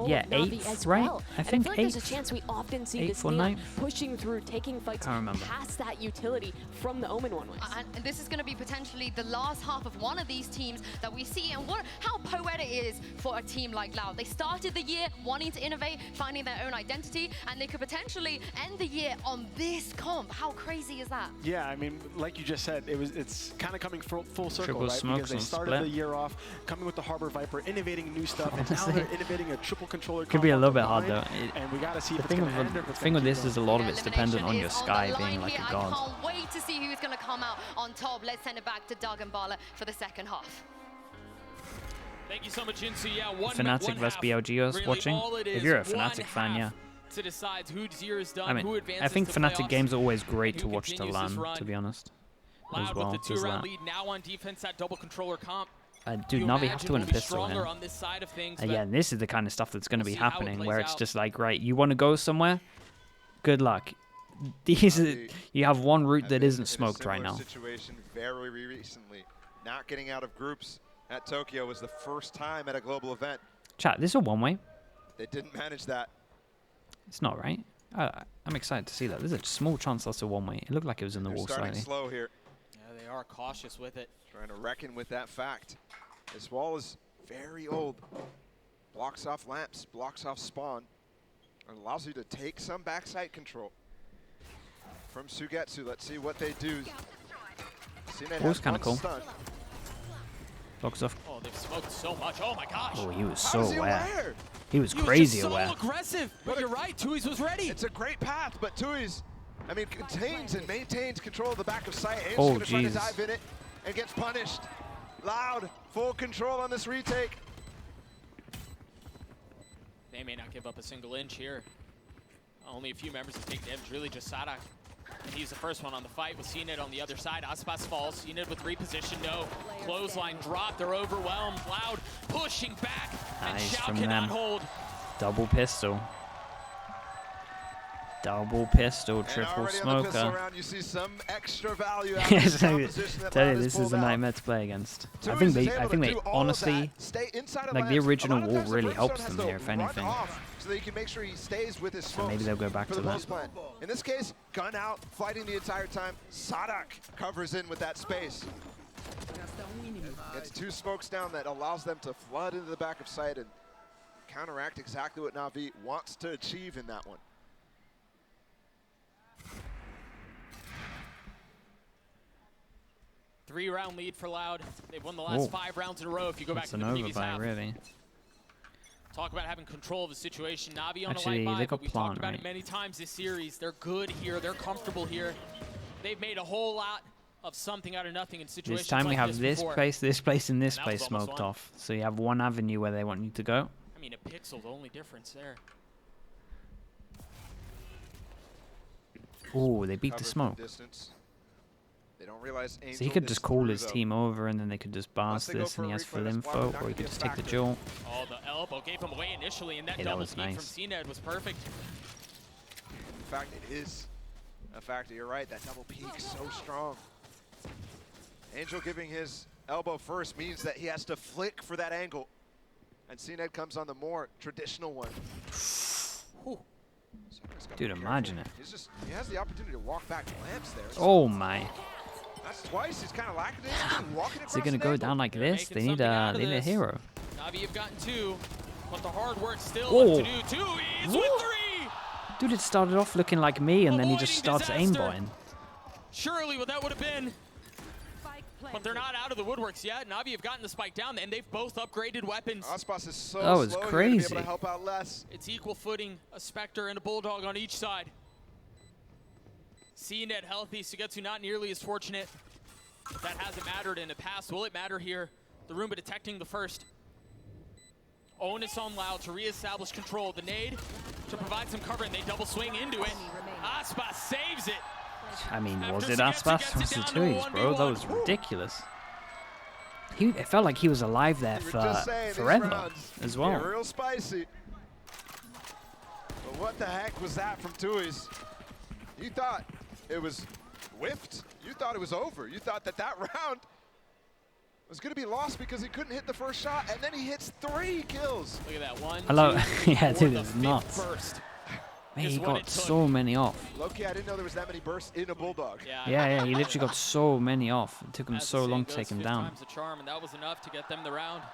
Yeah, 8th, right? Well. I think like 8th. there's a chance we often see 8th this or Neon 9th? pushing through, taking fights past that utility from the Omen one-ways. And this is going to be potentially the last half of one of these teams that we see, and how poetic it is for a team like Loud. They started the year wanting to innovate, finding their own identity, and they could potentially end the year on this comp. How crazy is that? Yeah, I mean, like you just said, it's kind of coming full circle, Triple right? smokes Because they on started split. the year off coming with the Harbor Viper, innovating new stuff, and now they're innovating a triple controller. Could be a comp little bit online, hard though. And we got to see The if it's thing going to end or if with, it's thing gonna with keep this is a going. lot of it's dependent on Elimination your is Sky the being line like here. a god. I can't wait to see who's going to come out on top. Let's send it back to Doug and Bala for the second half. Thank you so much, Insu. Yeah, one Fnatic vs half. BLG Really watching. all it If is, you're a one Fnatic fan, yeah. half to decide whose year is done, I mean, who advances I think to Fnatic playoffs, games are always great and to who watch to continues this LAN, run. to be honest. As Loud well, with the there's 2-round that. lead now on defense, that double controller comp. Dude, You Navi have imagine to win a we'll be pistol stronger here. on this side of things, Yeah, but and this is the kind of stuff that's going to we'll be see how it happening, plays where it's out. just like, right, you want to go somewhere? Good luck. These are, you have one route that isn't smoked right now. Situation very recently, not getting out of groups at Tokyo was the first time at a global event. Chat, this is a one-way. They didn't manage that. It's not, right? I'm excited to see that. There's a small chance that's a one-way. It looked like it was in the They're wall starting slightly. slow here, yeah, they are cautious with it. trying to reckon with that fact. This wall is very old. Blocks off lamps, blocks off spawn, and allows you to take some backside control from Sugetsu. Let's see what they do. CNET Wall's has kinda one cool. stun. Blocks off. Oh, they've smoked so much. Oh my gosh. Oh, he was How so is he aware. aware? He was He was crazy just so aware. aggressive. But you're right, Tui's was ready. It's a great path, but Tui's, I mean, contains and maintains control of the back of sight. Aim's Oh, gonna try to jeez. dive in it and gets punished. Loud, full control on this retake. They may not give up a single inch here. Only a few members have taken damage, really just Sadak. And he's the first one on the fight with CNET on the other side. Aspas falls, CNET with reposition, no. Clothesline drop, they're overwhelmed. Loud pushing back, and Nice Xiao from cannot them. hold. Double pistol. Double pistol, And triple already on the pistol smoker. round, you see some extra value out of Yes, this composition that tell Loud you, has this is pulled a out. nightmare to play against. Tui's I think is they, able I to think they do all of honestly, that, stay inside of like the lamps. original A lot of wall times the really Brimstone helps has them to here, if run anything. off so that you can make sure he stays with his So smokes maybe they'll go back for to the that. post plan. In this case, gun out, fighting the entire time. Sadak covers in with that space. Gets 2 smokes down that allows them to flood into the back of sight and counteract exactly what Navi wants to achieve in that one. Three-round lead for Loud. They've won the last Whoa. 5 rounds in a row if you go back It's to an the over previous by half. really. Talk about having control of the situation. Navi on Actually, a light they buy, got but we've plant, talked about right? it many times this series. They're good here. They're comfortable here. They've made a whole lot of something out of nothing in situations This time we like have this before. place, and this And that was place almost smoked one. off. So you have one avenue where they want you to go. I mean, a pixel, the only difference there. Oh, they beat Covered the from smoke. distance. They don't realize Angel So he could is just call through, his though. team over and then they could just Unless bars they go this for and he a has full replay, that's why info, we're not or he gonna could get just take the back duel. Oh, the elbow gave him away initially, and that Hey, that double was speed from nice. CNED was perfect. In fact, it is a factor. You're right. That double peak so strong. Angel giving his elbow first means that he has to flick for that angle. And CNED comes on the more traditional one. Whew. Sucker's gotta Dude, be careful. imagine it. He has the opportunity to walk back lamps there. Oh my. That's twice. He's kind of lackadaisical. Walking Is it across gonna an go angle. down like They're this? They making need something out of they need a this. hero. Navi have gotten 2, but the hard work still Oh. left to do. Tui's with 3! Dude, it started off looking like me and then he just Avoiding starts disaster. aimbotting. Surely what that would have been. But they're not out of the woodworks yet. Navi have gotten the spike down, and they've both upgraded weapons. Aspas is so That was slow here to be crazy. able to help out less. It's equal footing, a Spectre and a Bulldog on each side. CNED healthy, Sugetsu not nearly as fortunate. But that hasn't mattered in the past. Will it matter here? The Roomba detecting the first. Onus on Loud to reestablish control. The nade to provide some cover, and they double swing into it. Aspas saves it. I mean, After was it Sugetsu Aspas gets or it was it down to a Tui's, bro? That 1v1. was ridiculous. it felt like he was alive there We for were just saying, these forever rounds as get well. real spicy. But what the heck was that from Tui's? You thought it was whiffed. You thought it was over. You thought that round was going to be lost because he couldn't hit the first shot, and then he hits 3 kills. Look at that one. I love, yeah, two, dude, the it's fifth nuts. burst Man, is he what got it took. so many off. Loki, I didn't know there was that many bursts in a Bulldog. Yeah, he literally got so many off. It took him As the so saying long to goes, take him 5 down. times the charm, and that was enough to get them the round.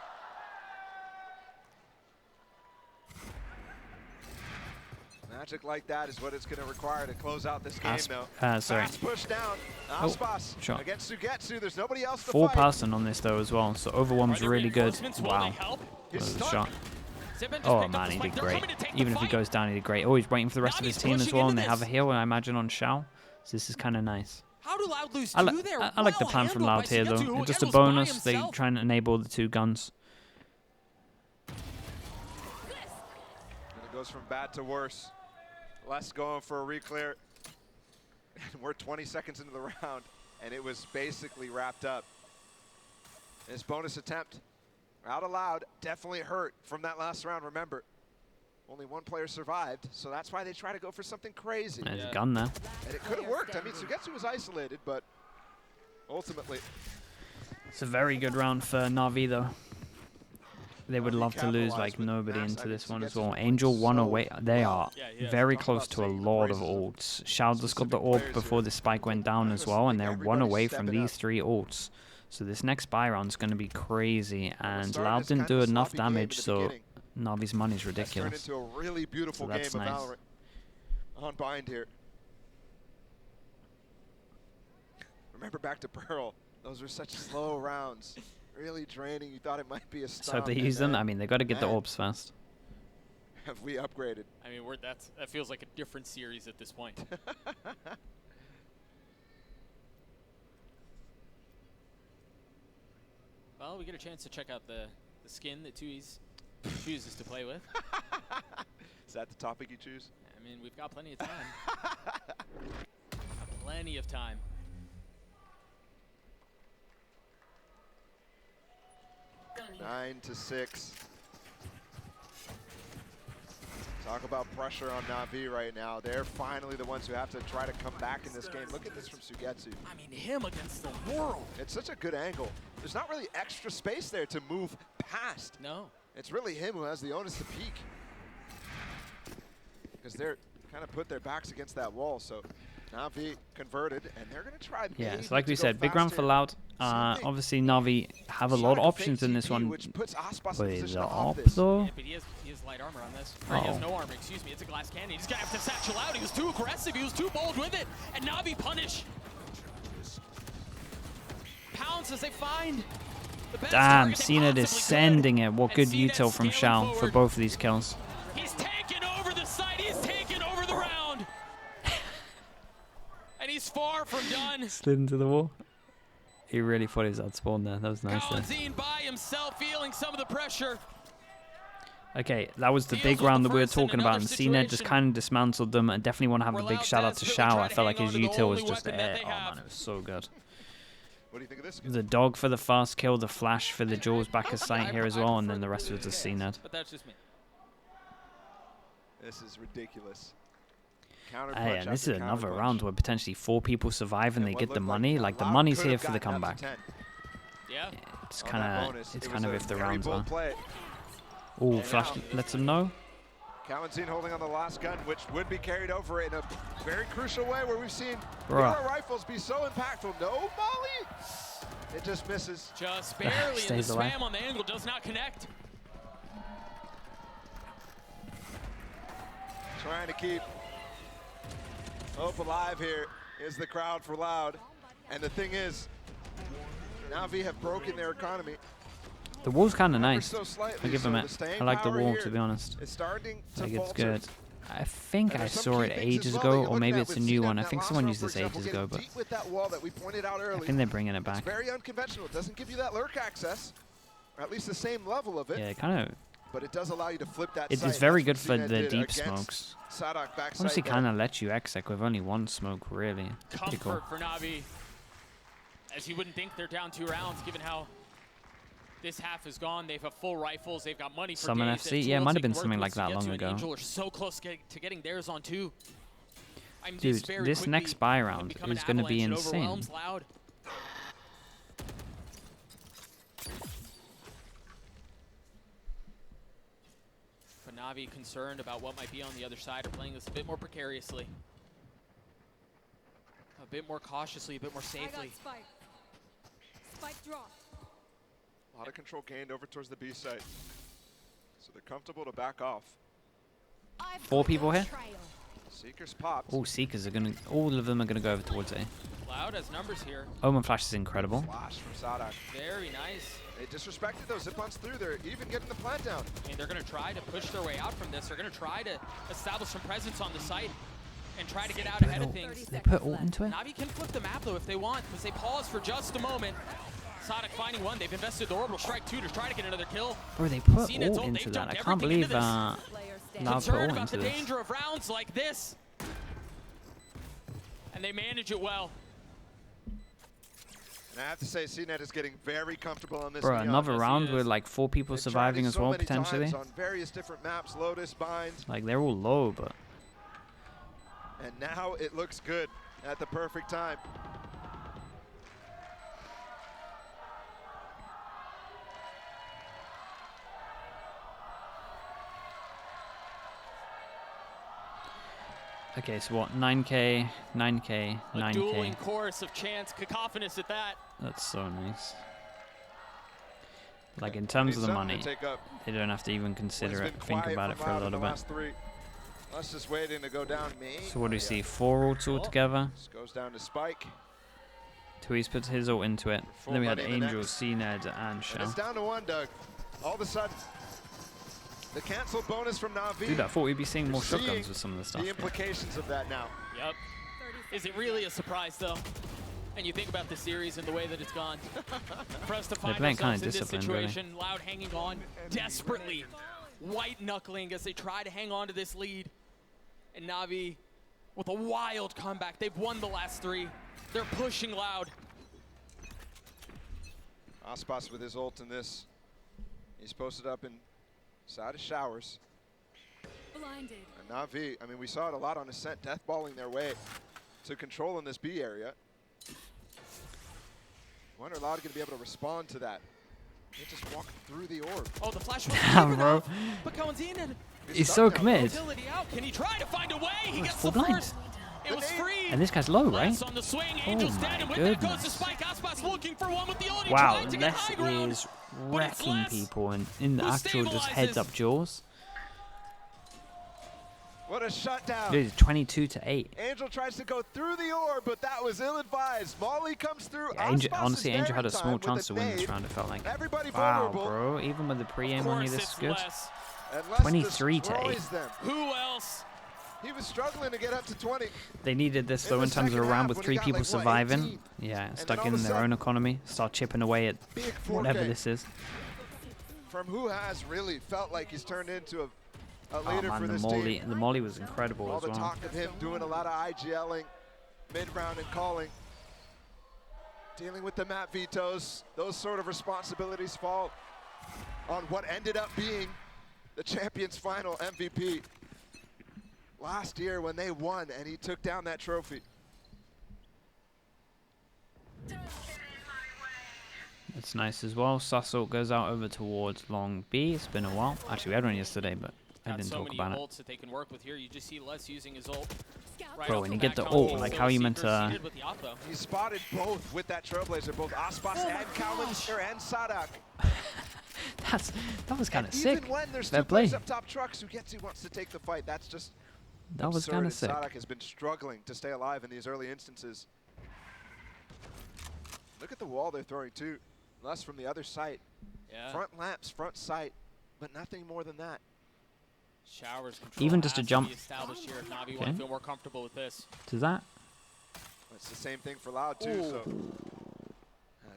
Magic like that is what it's going to require to close out this game, though. Sorry. Fast push down. Oh, Aspas shot. against Sugetsu. There's nobody else to Full fight. passing on this though as well, so overwhelm's really good. Wow, that was a shot. Oh man, he did great. Even if he goes down, he did great. Oh, he's waiting for the rest of his team as well, and they have a heal, I imagine, on Shao. So this is kind of nice. How do Loud lose I two there? I like the plan from Loud here though. It's just a bonus. They try and enable the 2 guns. And it goes from bad to worse. Les going for a re-clear. And we're 20 seconds into the round, and it was basically wrapped up. His bonus attempt, out aloud, definitely hurt from that last round. Remember, only 1 player survived, so that's why they try to go for something crazy. There's a gun there. And it could have worked. I mean, Sugetsu was isolated, but ultimately, It's a very good round for Na'Vi though. They would Na'Vi love to lose capitalized like with nobody mass. into I mean, this one as Sugetsu's well. playing Angel one so away. They are Yeah, he is. very Talk close about to a singing the lot of praises of ults. Shao just got the specific orb players before here. the spike went down as well, and they're one Everybody's away from stepping these up. 3 ults. So this next buy round is going to be crazy, and started Loud as didn't kind do of a enough sloppy game in damage, the so beginning. Navi's money's That's turned ridiculous. into a really beautiful So game that's of nice. Valorant on Bind here. Remember back to Pearl. Those were such slow rounds. Really draining. You thought it might be a So stop. they and use them. then I mean, they got to get the man. orbs first. Have we upgraded? I mean, that feels like a different series at this point. Well, we get a chance to check out the skin that Tui's chooses to play with. Is that the topic you choose? I mean, we've got plenty of time. Plenty of time. Nine to 6. Talk about pressure on Na'Vi right now. They're finally the ones who have to try to come back in this game. Look at this from Sugetsu. I mean, him against the world. It's such a good angle. There's not really extra space there to move past. No. It's really him who has the onus to peek. Because they're kind of put their backs against that wall. So Na'Vi converted, and they're going to try. Yeah, maybe so like we to go said, big round for faster. Loud. Same thing. Obviously, Na'Vi have a lot of Trying to options fake in this TP, one. which puts Aspas in Wait, position the to hop op this. though? Yeah, but he has light armor on this. Or he has no armor, excuse me. It's a glass cannon. He's going to have to satchel out. He was too aggressive. He was too bold with it. And Na'Vi punish. Pounce as they find the best Damn, target they Cena possibly descending could. it. What And good Cena's util from scaling Shao for forward. both of these kills. He's taken over the site. He's taken over the round. And he's far from done. Slid into the wall. He really thought he was outspawned there. That was nice there. Kalanzine by himself, feeling some of the pressure. Okay, that was the Deals big with round the that we were first in talking about, another and Cena just situation. kind of dismantled them. I definitely want to have a Where big Loud shout out Dad's to really Shao. trying I to felt like hang his on to the util was only just weapon that there. they Oh have. man, it was so good. What do you think of this? The dog for the fast kill, the flash for the Jaws back of sight here as well, and then the rest of it was just CNED. But that's just me. This is ridiculous. Hey, and this is another round where potentially 4 people survive and they get the money. Like, the Loud money's could here have for the gotten up to comeback. 10 Yeah. It's on that kind bonus. of, it's It kind was of a if the very rounds bold are. play. Ooh, flash lets them know. Kalanzine holding on the last gun, which would be carried over in a very crucial way, where we've seen Bruh. Hero rifles be so impactful. No molly. It just misses. Just barely, and the Stays alive. spam on the angle does not connect. Trying to keep hope alive here is the crowd for Loud. And the thing is, Navi have broken their economy. The wall's kind of ever nice. so slightly, I give so them the it. staying I like the power wall, here to be honest. is starting to Like, it's falter. good. I think And I there's some saw key it things ages as well ago, that you're or looking maybe at it's a with new Cena one. in I that think last someone round, used for this example, ages getting ago, but deep with that wall that we pointed out I early. think they're bringing it It's back. very unconventional. It doesn't give you that lurk access, or at least the same level of it. Yeah, kind of. But it does allow you to flip that It's sight. very That's good what for Cena the did deep against smokes. Sadak backside Honestly, there. kind of lets you exec with only 1 smoke, really. Pretty cool. Comfort for Navi. As you wouldn't think they're down 2 rounds, given how This half is gone. They've got full rifles. They've got money for Summon days. FC? It's Yeah, it well might have taken been something work like that to get long to, and ago. Angel are so close to getting theirs on too. I mean, Dude, very this quickly next buy can round become an is going to be avalanche. It insane. overwhelms Loud. But Navi concerned about what might be on the other side, are playing this a bit more precariously. A bit more cautiously, a bit more safely. Spike. Spike drop. A lot of control gained over towards the B site. So they're comfortable to back off. 4 people here. Seekers popped. Oh, Seekers are going to... All of them are going to go over towards A. Loud has numbers here. Omen Flash is incredible. Flash from Sadak. Very nice. They disrespected those zip ons through. They're even getting the plant down. I mean, they're going to try to push their way out from this. They're going to try to establish some presence on the site and try to get out ahead of things. They put ult into it? Navi can flip the map, though, if they want, because they pause for just a moment. Sadak finding one. They've invested the orbital strike, too, to try to get another kill. Bro, they put Zenith's ult ult, into they've that. dumped I can't everything believe into Loud put Concerned ult about into the this. danger of rounds like this. And they manage it well. And I have to say, CNET is getting very comfortable on this. Bro, Neon. another Yes, he round is. with like 4 people They've tried surviving it as so well, many potentially. times on various different maps, Lotus, Bind, Like, they're all low, but... and now it looks good at the perfect time. Okay, so what? 9K, 9K, A dueling 9K. chorus of chants, cacophonous at that. That's so nice. Like, in terms of the money, Take up they don't have to even consider what it, has been think quiet about it from for a Loud in little the bit. last 3. Us just waiting to go down. Me. So what do we Yeah. see? 4 ults altogether. This goes down to Spike. Tweez puts his ult into it. Full Then we had money in the Angel, next. CNED, and And Shell. it's down to 1, Doug. All of a sudden, the canceled bonus from Navi. Dude, I thought we'd be seeing more Seeing shotguns with some of the stuff. the implications of that now. Yep. Is it really a surprise, though? And you think about the series and the way that it's gone. For us to find playing kinda ourselves in this disciplined, really. situation, Loud hanging on desperately, white-knuckling as they try to hang on to this lead. And Navi with a wild comeback. They've won the last 3. They're pushing Loud. Aspas with his ult in this. He's posted up inside of showers. Blinded. And Navi, I mean, we saw it a lot on Ascent, deathballing their way to control in this B area. I wonder Loud going to be able to respond to that. They just walk through the orb. Oh, the flash was Damn, deep bro. enough, but Zenith, He's so stuck now. committed. utility out. Can he try to find a way? He it's gets full the blind. first. It was free. And this guy's low, right? Less on the swing, Angel's Oh dead, my and with that goes goodness. to Spike. Aspas looking for one with the ult. He Wow, tried to get Les high ground, is but it's wrecking Les people in the who actual just heads-up stabilizes. jaws. What a shutdown. Dude, 22-8. Angel tries to go through the orb, but that was ill-advised. Molly comes through. Yeah, Angel, Aspas honestly, is Angel there had a in small time with chance the to win this nade. round, it felt like. Everybody Wow, vulnerable. bro. Even with the Of pre-aim on you, course this it's is good. Les. And Les 23 to 8. destroys them. Who else? He was struggling to get up to 20. They needed this, In though, the in terms of a second round half, with when he 3 got, people like, what, surviving. 18? Yeah, then stuck all in of a their own sudden, economy. Start chipping away at Big 4K. whatever this is. From who has really felt like he's turned into a Oh leader man, for the this molly, team. the molly was incredible All as the well. talk of him doing a lot of IGLing, mid-round and calling. Dealing with the map vetoes, those sort of responsibilities fall on what ended up being the Champions Final MVP last year when they won and he took down that trophy. It's nice as well. Sussault goes out over towards long B. It's been a while. Actually, we had one yesterday, but I Got didn't so talk many about it. ults that they can work with here. You just see Les using his ult. Right Bro, off when the you get bat, the combo. ult, like, how are you meant Seeker to- seated with the op, though. He spotted both with that Trailblazer, both Aspas and Kalmanster and Sadak. That was kind of And sick. even when there's Fair two players play. up top, Trucks who gets who wants to take the fight. That's just That was absurd, kind and of sick. Sadak has been struggling to stay alive in these early instances. Look at the wall they're throwing too. Less from the other site. Yeah. Front lamps, front sight, but nothing more than that. Showers control Even just a has to jump. be established here if Navi Okay. want to feel more comfortable with this. Does that? It's the same thing for Loud too. So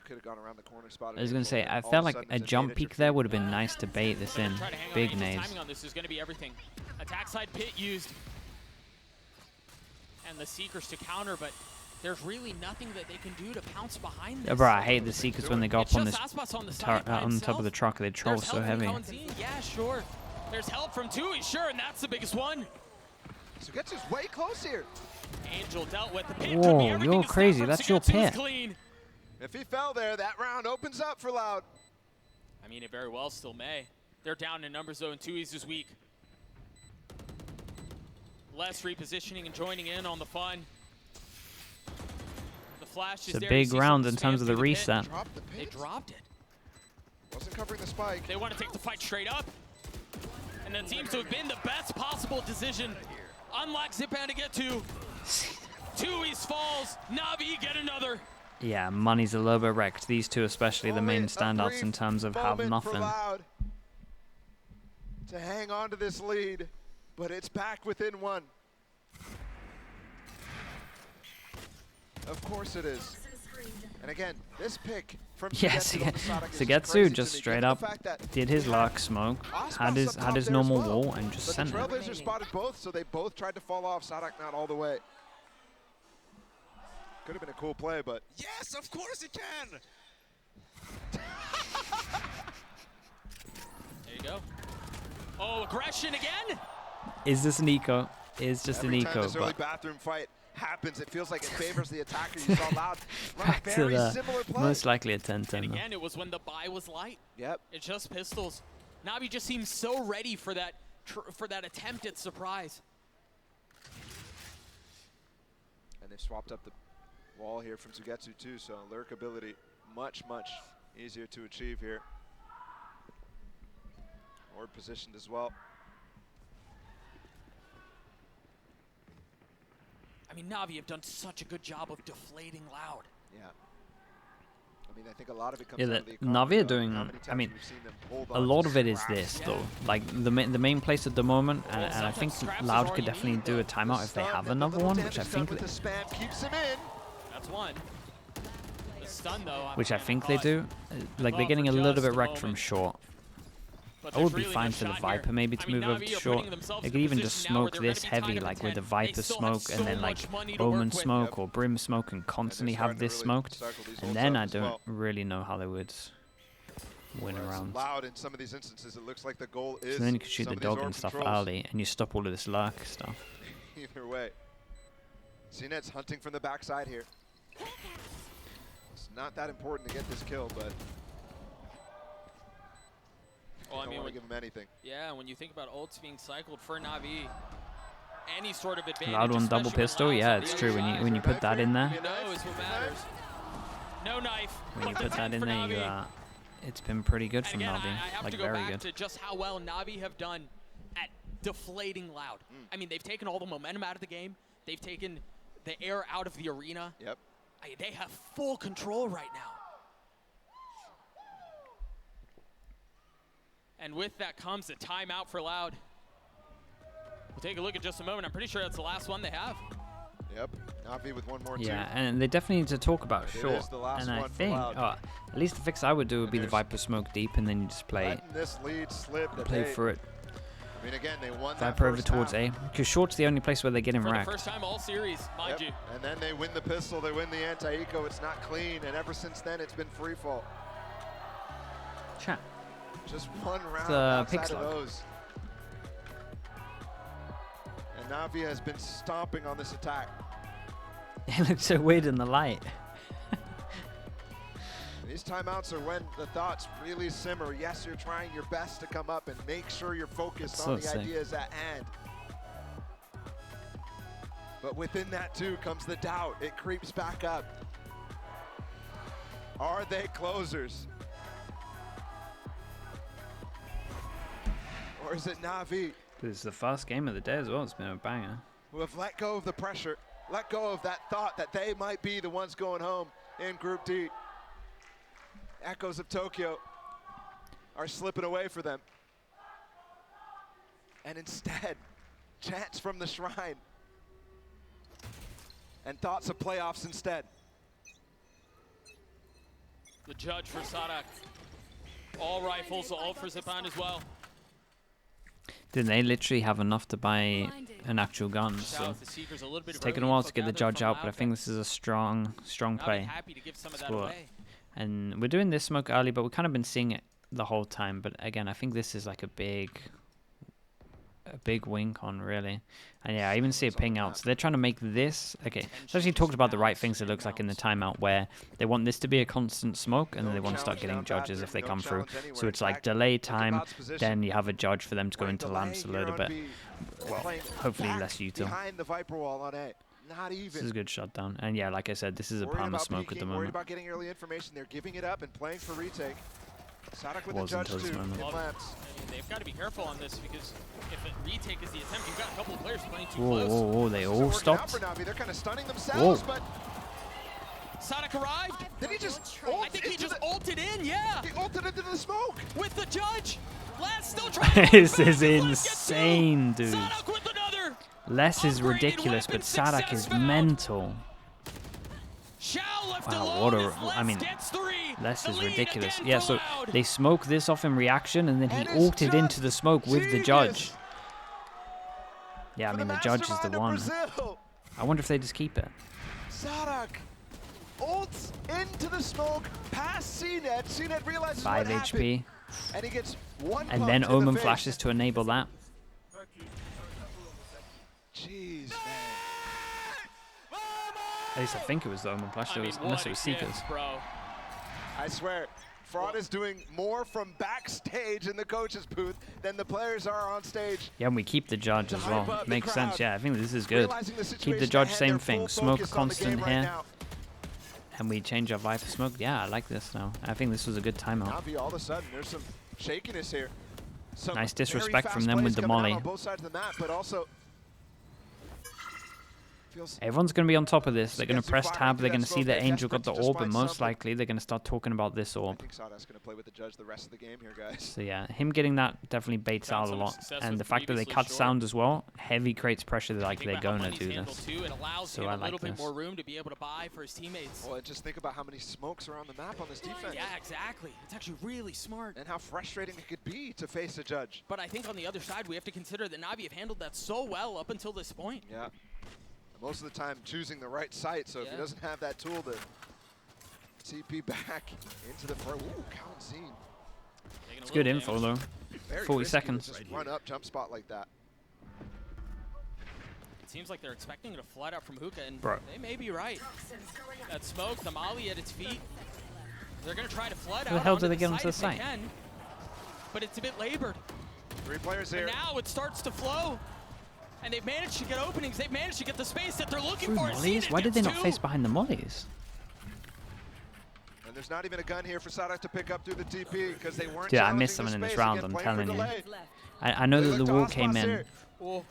could have gone around the corner spot. I was going to say, I felt like a jump peek there would have been nice to bait this in. Try to hang on. Big Angel's nades. timing on this is going to be everything. Attack side pit used. And the Seekers to counter, but there's really nothing that they can do to pounce behind Yeah, this. bro, I hate the Seekers when they go It's up on just this Aspas on the side by on top of the himself. truck. They troll There's so help from heavy. Kawanzin. Yeah, sure. There's help from Tui, sure, and that's the biggest one. Sugetsu's way close here. Angel dealt with the pit. Whoa, Could be everything you're to stop crazy. from That's your Sugetsu's pit. Clean. If he fell there, that round opens up for Loud. I mean, it very well still may. They're down in numbers, though, and Tui's is weak. Less repositioning and joining in on the fun. The flash is It's a there. big round in terms of the pit. reset. Dropped the They pit. dropped it. Wasn't covering the spike. They want to take the fight straight up. And that seems to have been the best possible decision. Unlock Zipan to get to. Tui's falls. Navi get another. Yeah, money's a little bit wrecked. These two, especially the Only main a standouts in brief terms of have moment for nothing. Loud to hang on to this lead, but it's back within one. Of course it is. And again, this pick from Yes, Sugetsu on the Sonic is Sugetsu crazy just to me, straight given the up fact that did his he luck, smoke, Aspas had up top his there normal as well, wall, and just but sent the it. Trailblazers spotted both, so they both tried to fall off. Sadak not all the way. Could have been a cool play, but Yes, of course it can. There you go. Oh, aggression again? Is this an eco? It's just every an time eco, this early but bathroom fight happens, it feels like it favors the attacker. You saw Loud run back a to very the similar play. most likely a 10-10. And though. again, it was when the buy was light. Yep. It's just pistols. Navi just seems so ready for that attempt at surprise. And they've swapped up the wall here from Sugetsu too, so lurk ability much, much easier to achieve here. Ward positioned as well. I mean, Navi have done such a good job of deflating Loud. Yeah. I mean, I think a lot of it comes Yeah, down the to the economy, Navi are though, doing. how many I times mean, we've seen them hold a on lot to of it is scraps. this Yeah. though. Like the main place at the moment, and I think sometimes scraps is Loud all could you definitely need, do a though. timeout if they Stun have and the another little one, damage which I done think with the spam keeps him in. That's one. The stun, though. which I man, think they caught. do. Like Oh, they're getting for a little just bit a wrecked from moment. short. But I would there's be really fine no for the shot here. Viper maybe I to mean, move over Navi to are short. putting themselves They in could a even just position now where smoke they're gonna this be tied heavy, up like at with the 10. Viper They still have smoke so and then like much money to Omen work with. smoke or Brim smoke and constantly have starting to this really smoked. circle these And ults then up I as don't well. really know how they would win Whereas around. Loud in some of these instances, it looks like the goal is So then you can shoot some the of these dog orb and stuff controls. early, and you stop all of this lurk stuff. Either way. CNET's hunting from the backside here. It's not that important to get this kill, but Well, I don't mean, want to give him anything. yeah, when you think about ults being cycled for Navi, any sort of advantage. Loud one double especially when pistol, Loud's yeah, on the it's other true. side, When you put that in there, you know is what matters. No knife. when you but put the that 10 in for there, you Navi. it's been pretty good And from again, Navi, I have like to go very back good. to just how well Navi have done at deflating Loud. I mean, they've taken all the momentum out of the game. They've taken the air out of the arena. Yep. They have full control right now. And with that comes a timeout for Loud. We'll take a look at just a moment. I'm pretty sure that's the last one they have. Yep. Navi with one more Yeah, too. and they definitely need to talk about It short. is the last And I one for think, Loud. at least the fix I would do would And be the there's- Viper smoke deep, and then you just play Letting this lead slip. that play they- through it. I mean, again, they won that Viper over first towards half. A, because short's the only place where they're getting For the wrecked. first time all series, mind Yep. you. And then they win the pistol, they win the anti-eco. It's not clean, and ever since then, it's been free fall. Chat. Just one round a pick outside of slug. those. And Navi has been stomping on this attack. It looks so weird in the light. These timeouts are when the thoughts really simmer. Yes, you're trying your best to come up and make sure you're focused That's on the so sick. ideas at hand. But within that too comes the doubt. It creeps back up. Are they closers? Or is it Navi This is the first game of the day as well. It's been a banger. who have let go of the pressure, let go of that thought that they might be the ones going home in Group D? Echoes of Tokyo are slipping away for them. And instead, chants from the shrine and thoughts of playoffs instead. The judge for Sadak. All rifles, all for Zipan as well. Didn't they literally have enough to buy an actual gun? So it's taken a while to get the judge out, but I think this is a strong play. Score. And we're doing this smoke early, but we've kind of been seeing it the whole time. But again, I think this is like a big wink on, really. And yeah, I even see a ping out. So they're trying to make this... Okay, so actually talked about the right things, it looks like, in the timeout, where they want this to be a constant smoke, and then they want to start getting judges if they come through. So it's like delay time, then you have a judge for them to go into lamps a little bit. Well, hopefully less util. This is a good shutdown. And yeah, like I said, this is a palm of smoke at the moment. About getting early information, they're giving it up and playing for retake. Sadak with Was the judge until this too. moment. They've got to be careful on this because if a retake is the attempt, you've got a couple of players playing too Whoa, close. whoa, whoa, they all stopped? They're kind of stunning themselves, but Sadak arrived. did he just I think he just ulted in, yeah. He ulted into the smoke. With the judge. Last still trying to This is insane, dude. Sadak with another. Les is Upgraded ridiculous, weapon but Sadak is success found. mental. Shao left Wow, alone what a... as Les I mean, gets three. Les The is lead ridiculous. again Yeah, for so Loud. they smoke this off in reaction, and then he And it's ulted just into the smoke with the genius judge. Yeah, I for mean, the judge is the mastermind of one. Brazil. I wonder if they just keep it. Sadak ults into the smoke past CNET. CNET realizes 5 what happened, HP. and he gets one And pump then to the Omen face. flashes to enable that. Jeez, man. At least I think it was the Omen flash, I mean, unless what it was a Seekers. gift, bro. I swear, Fraud is doing more from backstage in the coach's booth than the players are on stage. Yeah, and we keep the judge as well. hype up the Makes sense, crowd. yeah. I think this is good. Realizing the Keep the situation judge, at hand, same they're thing. full Smoke focused on the constant game right here. now. And we change our vibe for smoke. Yeah, I like this now. I think this was a good timeout. Navi, all of a sudden, there's some shakiness here. Some Nice very disrespect fast from them with plays the coming out molly. on both sides of the map, but also feels Everyone's going to be on top of this. They're going to Gets press firing tab. through They're that going to see smoke. that They're Angel got desperate the to orb, just and find most something. likely they're going to start talking about this I orb. think Sada's going to play with the judge the rest of the game here, guys. So yeah, him getting that definitely baits Found out a some lot. success And with the fact that they previously cut short. sound as well, heavy creates pressure that, like Think they're about how going to money's do handled this. too. It allows So him I a little like bit this. more room to be able to buy for his teammates. Well, and just think about how many smokes are on the map on this defense. Yeah, exactly. It's actually really smart. And how frustrating it could be to face a judge. But I think on the other side, we have to consider that Navi have handled that so well up until this point. Yeah. Most of the time choosing the right site, so if he Yeah. doesn't have that tool to TP back into the front. Ooh, count scene. Taking a It's good little info damage. though. Very 40 risky to seconds. Just run up, jump spot like that. It seems like they're expecting it to flat out from Hookah, and Bro. they may be right. That smoke, the molly at its feet. They're going to try to flood How the out hell onto do they the get onto the site if they site? can, but it's a bit labored. 3 players here. And now it starts to flow. And they've managed to get openings. They've managed to get the space that they're looking Through for. mollies? Why did they not face behind the mollies? And there's not even a gun here for Sadak to pick up through the TP because they weren't Dude, I challenging missed the someone in this space, round, again, I'm playing for telling you. delay. I know They that the look to wall Ospas came in. here. Oh.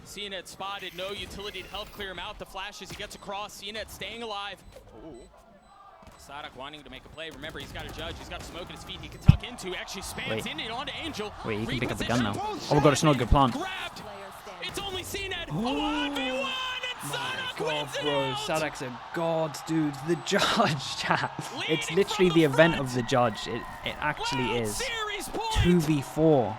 CNET spotted, no utility to help clear him out. The flash as he gets across. CNET staying alive. Ooh. Sadak wanting to make a play. Remember, he's got a judge. He's got smoke at his feet. He can tuck into. Actually spans Wait. in and onto Angel. Wait, he can pick up the gun now. Reposition. Oh my god, it's not a good plan. Grabbed. It's only CNET. A 1v1 and Sadak wins it out. Sadak's a god, dude. The judge, chat. It's Leading literally from the the event front. of the judge. It actually World is. Series point. 2v4.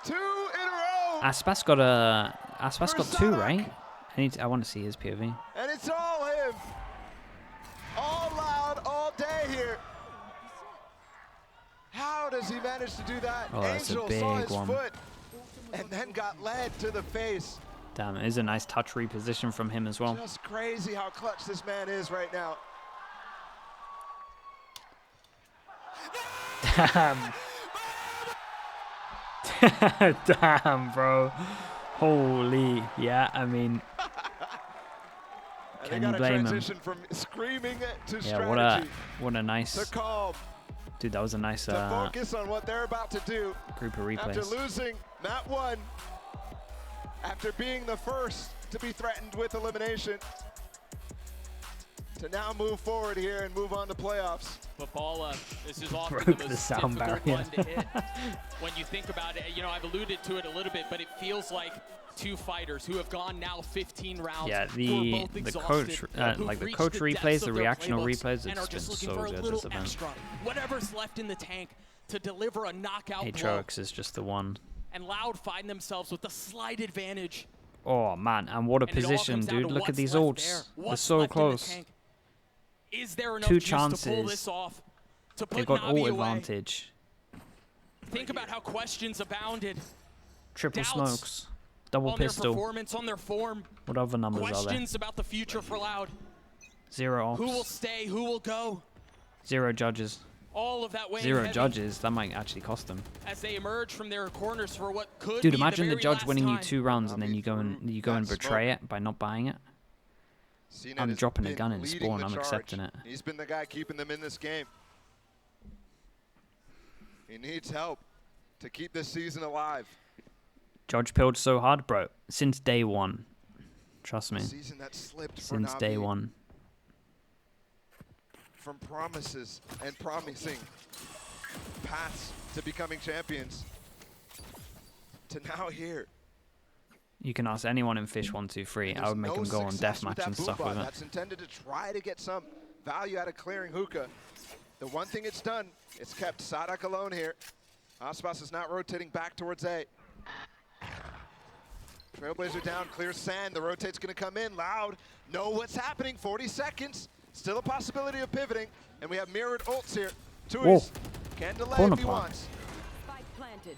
2 in a row. Aspas got 2, right? I want to see his POV. And it's all him. All Loud, all day here. How does he manage to do that? Oh, that's a Angel saw big his one. foot and then got led to the face. Damn, it is a nice touch reposition from him as well. Just crazy how clutch this man is right now. Damn. Damn, bro. Holy. Yeah, I mean, And Can they you got blame a him? transition from screaming to yeah, strategy what a nice, to calm, dude, that was a nice to focus on what they're about to do. group of After replays. losing map 1, after being the first to be threatened with elimination, to now move forward here and move on to playoffs. But Balla, this is often Broke the the most sound difficult barrier. one to hit. When you think about it, you know, I've alluded to it a little bit, but it feels like Two fighters who have gone now 15 rounds. Yeah, the coach, like the coach replays, the reactional replays, it's been so good this event. Extra, whatever's left in the tank to deliver a knockout Aatrox is just the one. And Loud find themselves with a slight advantage. Oh man, and what a position, dude! Look at these ults. They're so close. Is there enough 2 juice to pull this chances. off, to put They've got Navi ult away? advantage. Think about how questions abounded. Triple Doubts smokes. Double on their pistol. performance, on their form. What other numbers are there? Questions about the future for Loud. 0 ops. Who will stay? Who will go? 0 judges. All of that weighing 0 heavy judges. That might actually cost them. as they emerge from their corners for what could Dude, be imagine the very judge last winning you time. 2 rounds and then you go and betray it by not buying it. CNET I'm has dropping a been gun in leading spawn. the I'm charge. accepting it. He's been the guy keeping them in this game. He needs help to keep this season alive. Judge pilled so hard, bro. Since day 1. Trust me. Season that slipped for Since day Navi. 1. From promises and promising paths to becoming champions to now here. You can ask anyone in Fish 1, 2, 3. I would make them go on deathmatch and stuff with it. That's intended to try to get some value out of clearing hookah. The one thing it's done, it's kept Sadak alone here. Aspas is not rotating back towards A. Trailblazer down, clears sand. The rotate's going to come in. Loud, know what's happening. 40 seconds. Still a possibility of pivoting. And we have mirrored ults here. Tuis can delay Corner if he pop. wants. Spike planted.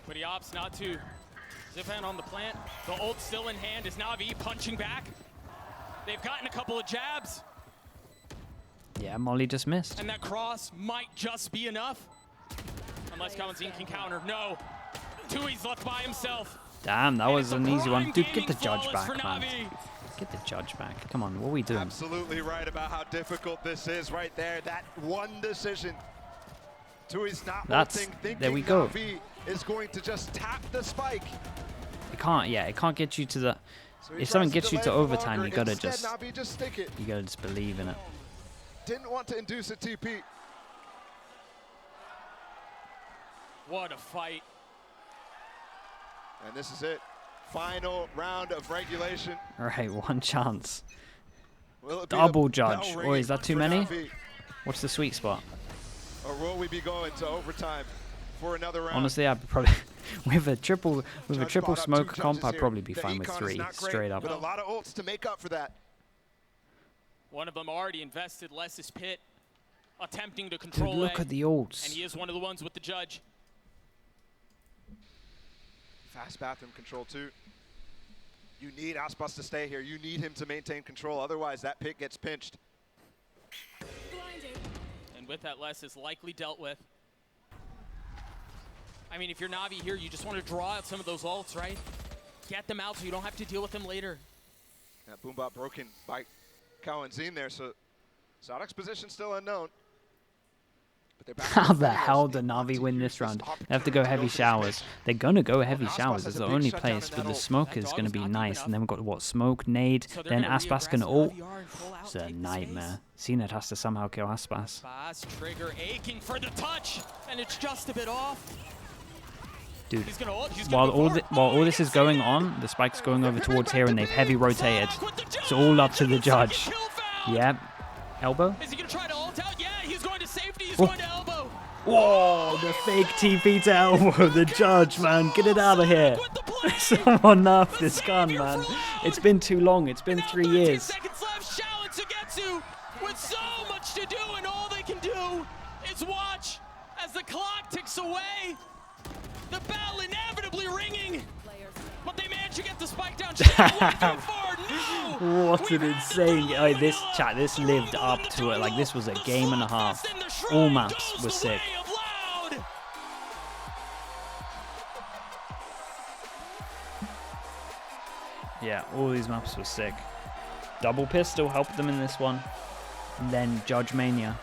Pretty ops not to. Zipan on the plant. The ult still in hand. Is Navi punching back? They've gotten a couple of jabs. Yeah, Molly just missed. And that cross might just be enough. Unless Kalanzine can counter. No. Tui's left by himself. Damn, that And was it's a an easy one. prime Dude, get the gaming judge flawless back, for man. Navi. Get the judge back. Come on, what are we doing? Absolutely right about how difficult this is right there. That one decision. Tui's not ulting, thinking there we go. Navi is going to just tap the spike. It can't, yeah, it can't get you to the... So he If someone tries gets you delay to for overtime, longer. you gotta Instead, just... Navi just stick it. You gotta just believe in it. Didn't want to induce a TP. What a fight. And this is it. Final round of regulation. Alright, 1 chance. Will it be Double a judge. bell Or ringing is that too for many? Navi? What's the sweet spot? Or will we be going to overtime for another round? Honestly, I'd probably... with a triple Judge brought up smoke two comp, judges I'd here. probably be The fine with econ is 3, not great, straight up. With a lot of ults to make up for that. One of them already invested. Les's pit attempting to control Dude, look A, at the ults. and he is one of the ones with the judge. Fast bathroom control too. You need Aspas to stay here. You need him to maintain control. Otherwise, that pick gets pinched. Blinded. And with that, Les is likely dealt with. I mean, if you're Navi here, you just want to draw out some of those ults, right? Get them out so you don't have to deal with them later. That boombot broken by Kalanzine there, so Sadok's position still unknown. But they're back How in the finals. hell did They want Navi to win use this round? They have to opportunity go to heavy this showers. pitch. They're gonna go heavy Aspas showers. has It's a the big only shutdown place, in but that the ult. smoke That is dog gonna is be not deep nice. enough. And then we've got what, smoke, nade, So they're then gonna Aspas can re-aggress ult. Navi are and pull out, It's a take the nightmare. space. CNET has to somehow kill Aspas. Fast trigger aching for the touch, and it's just a bit off. Dude, He's gonna ult, he's while gonna go for it. all Oh, this you is can see going it! on, the spike's going over Bring it towards back here, to and they've B. heavy rotated. Fuck with the It's all up to the Second judge. kill found. Yep. Elbow? Is he gonna try to ult out? Yeah, he's going to safety. He's Oh. going to elbow. Whoa, the fake TP to elbow. The judge, man. Get it out of here. Back with the play. Someone nerf The this gun, savior man. for Loud. It's been too long. It's been Now 3 13 years. seconds left. Shaolin Sugetsu with so much to do, and all they can do is watch as the clock ticks away. The bell inevitably ringing, but they manage to get the spike down. Shaolin too far. No. What We've an had the insane... blue Oh, this vanilla. chat, this lived Rumble up in the to it. Like, this was a jungle. game and a The half. slugfest in the All shrine maps goes were the sick. way of Loud. Yeah, all these maps were sick. Double pistol helped them in this one. And then Judge Mania.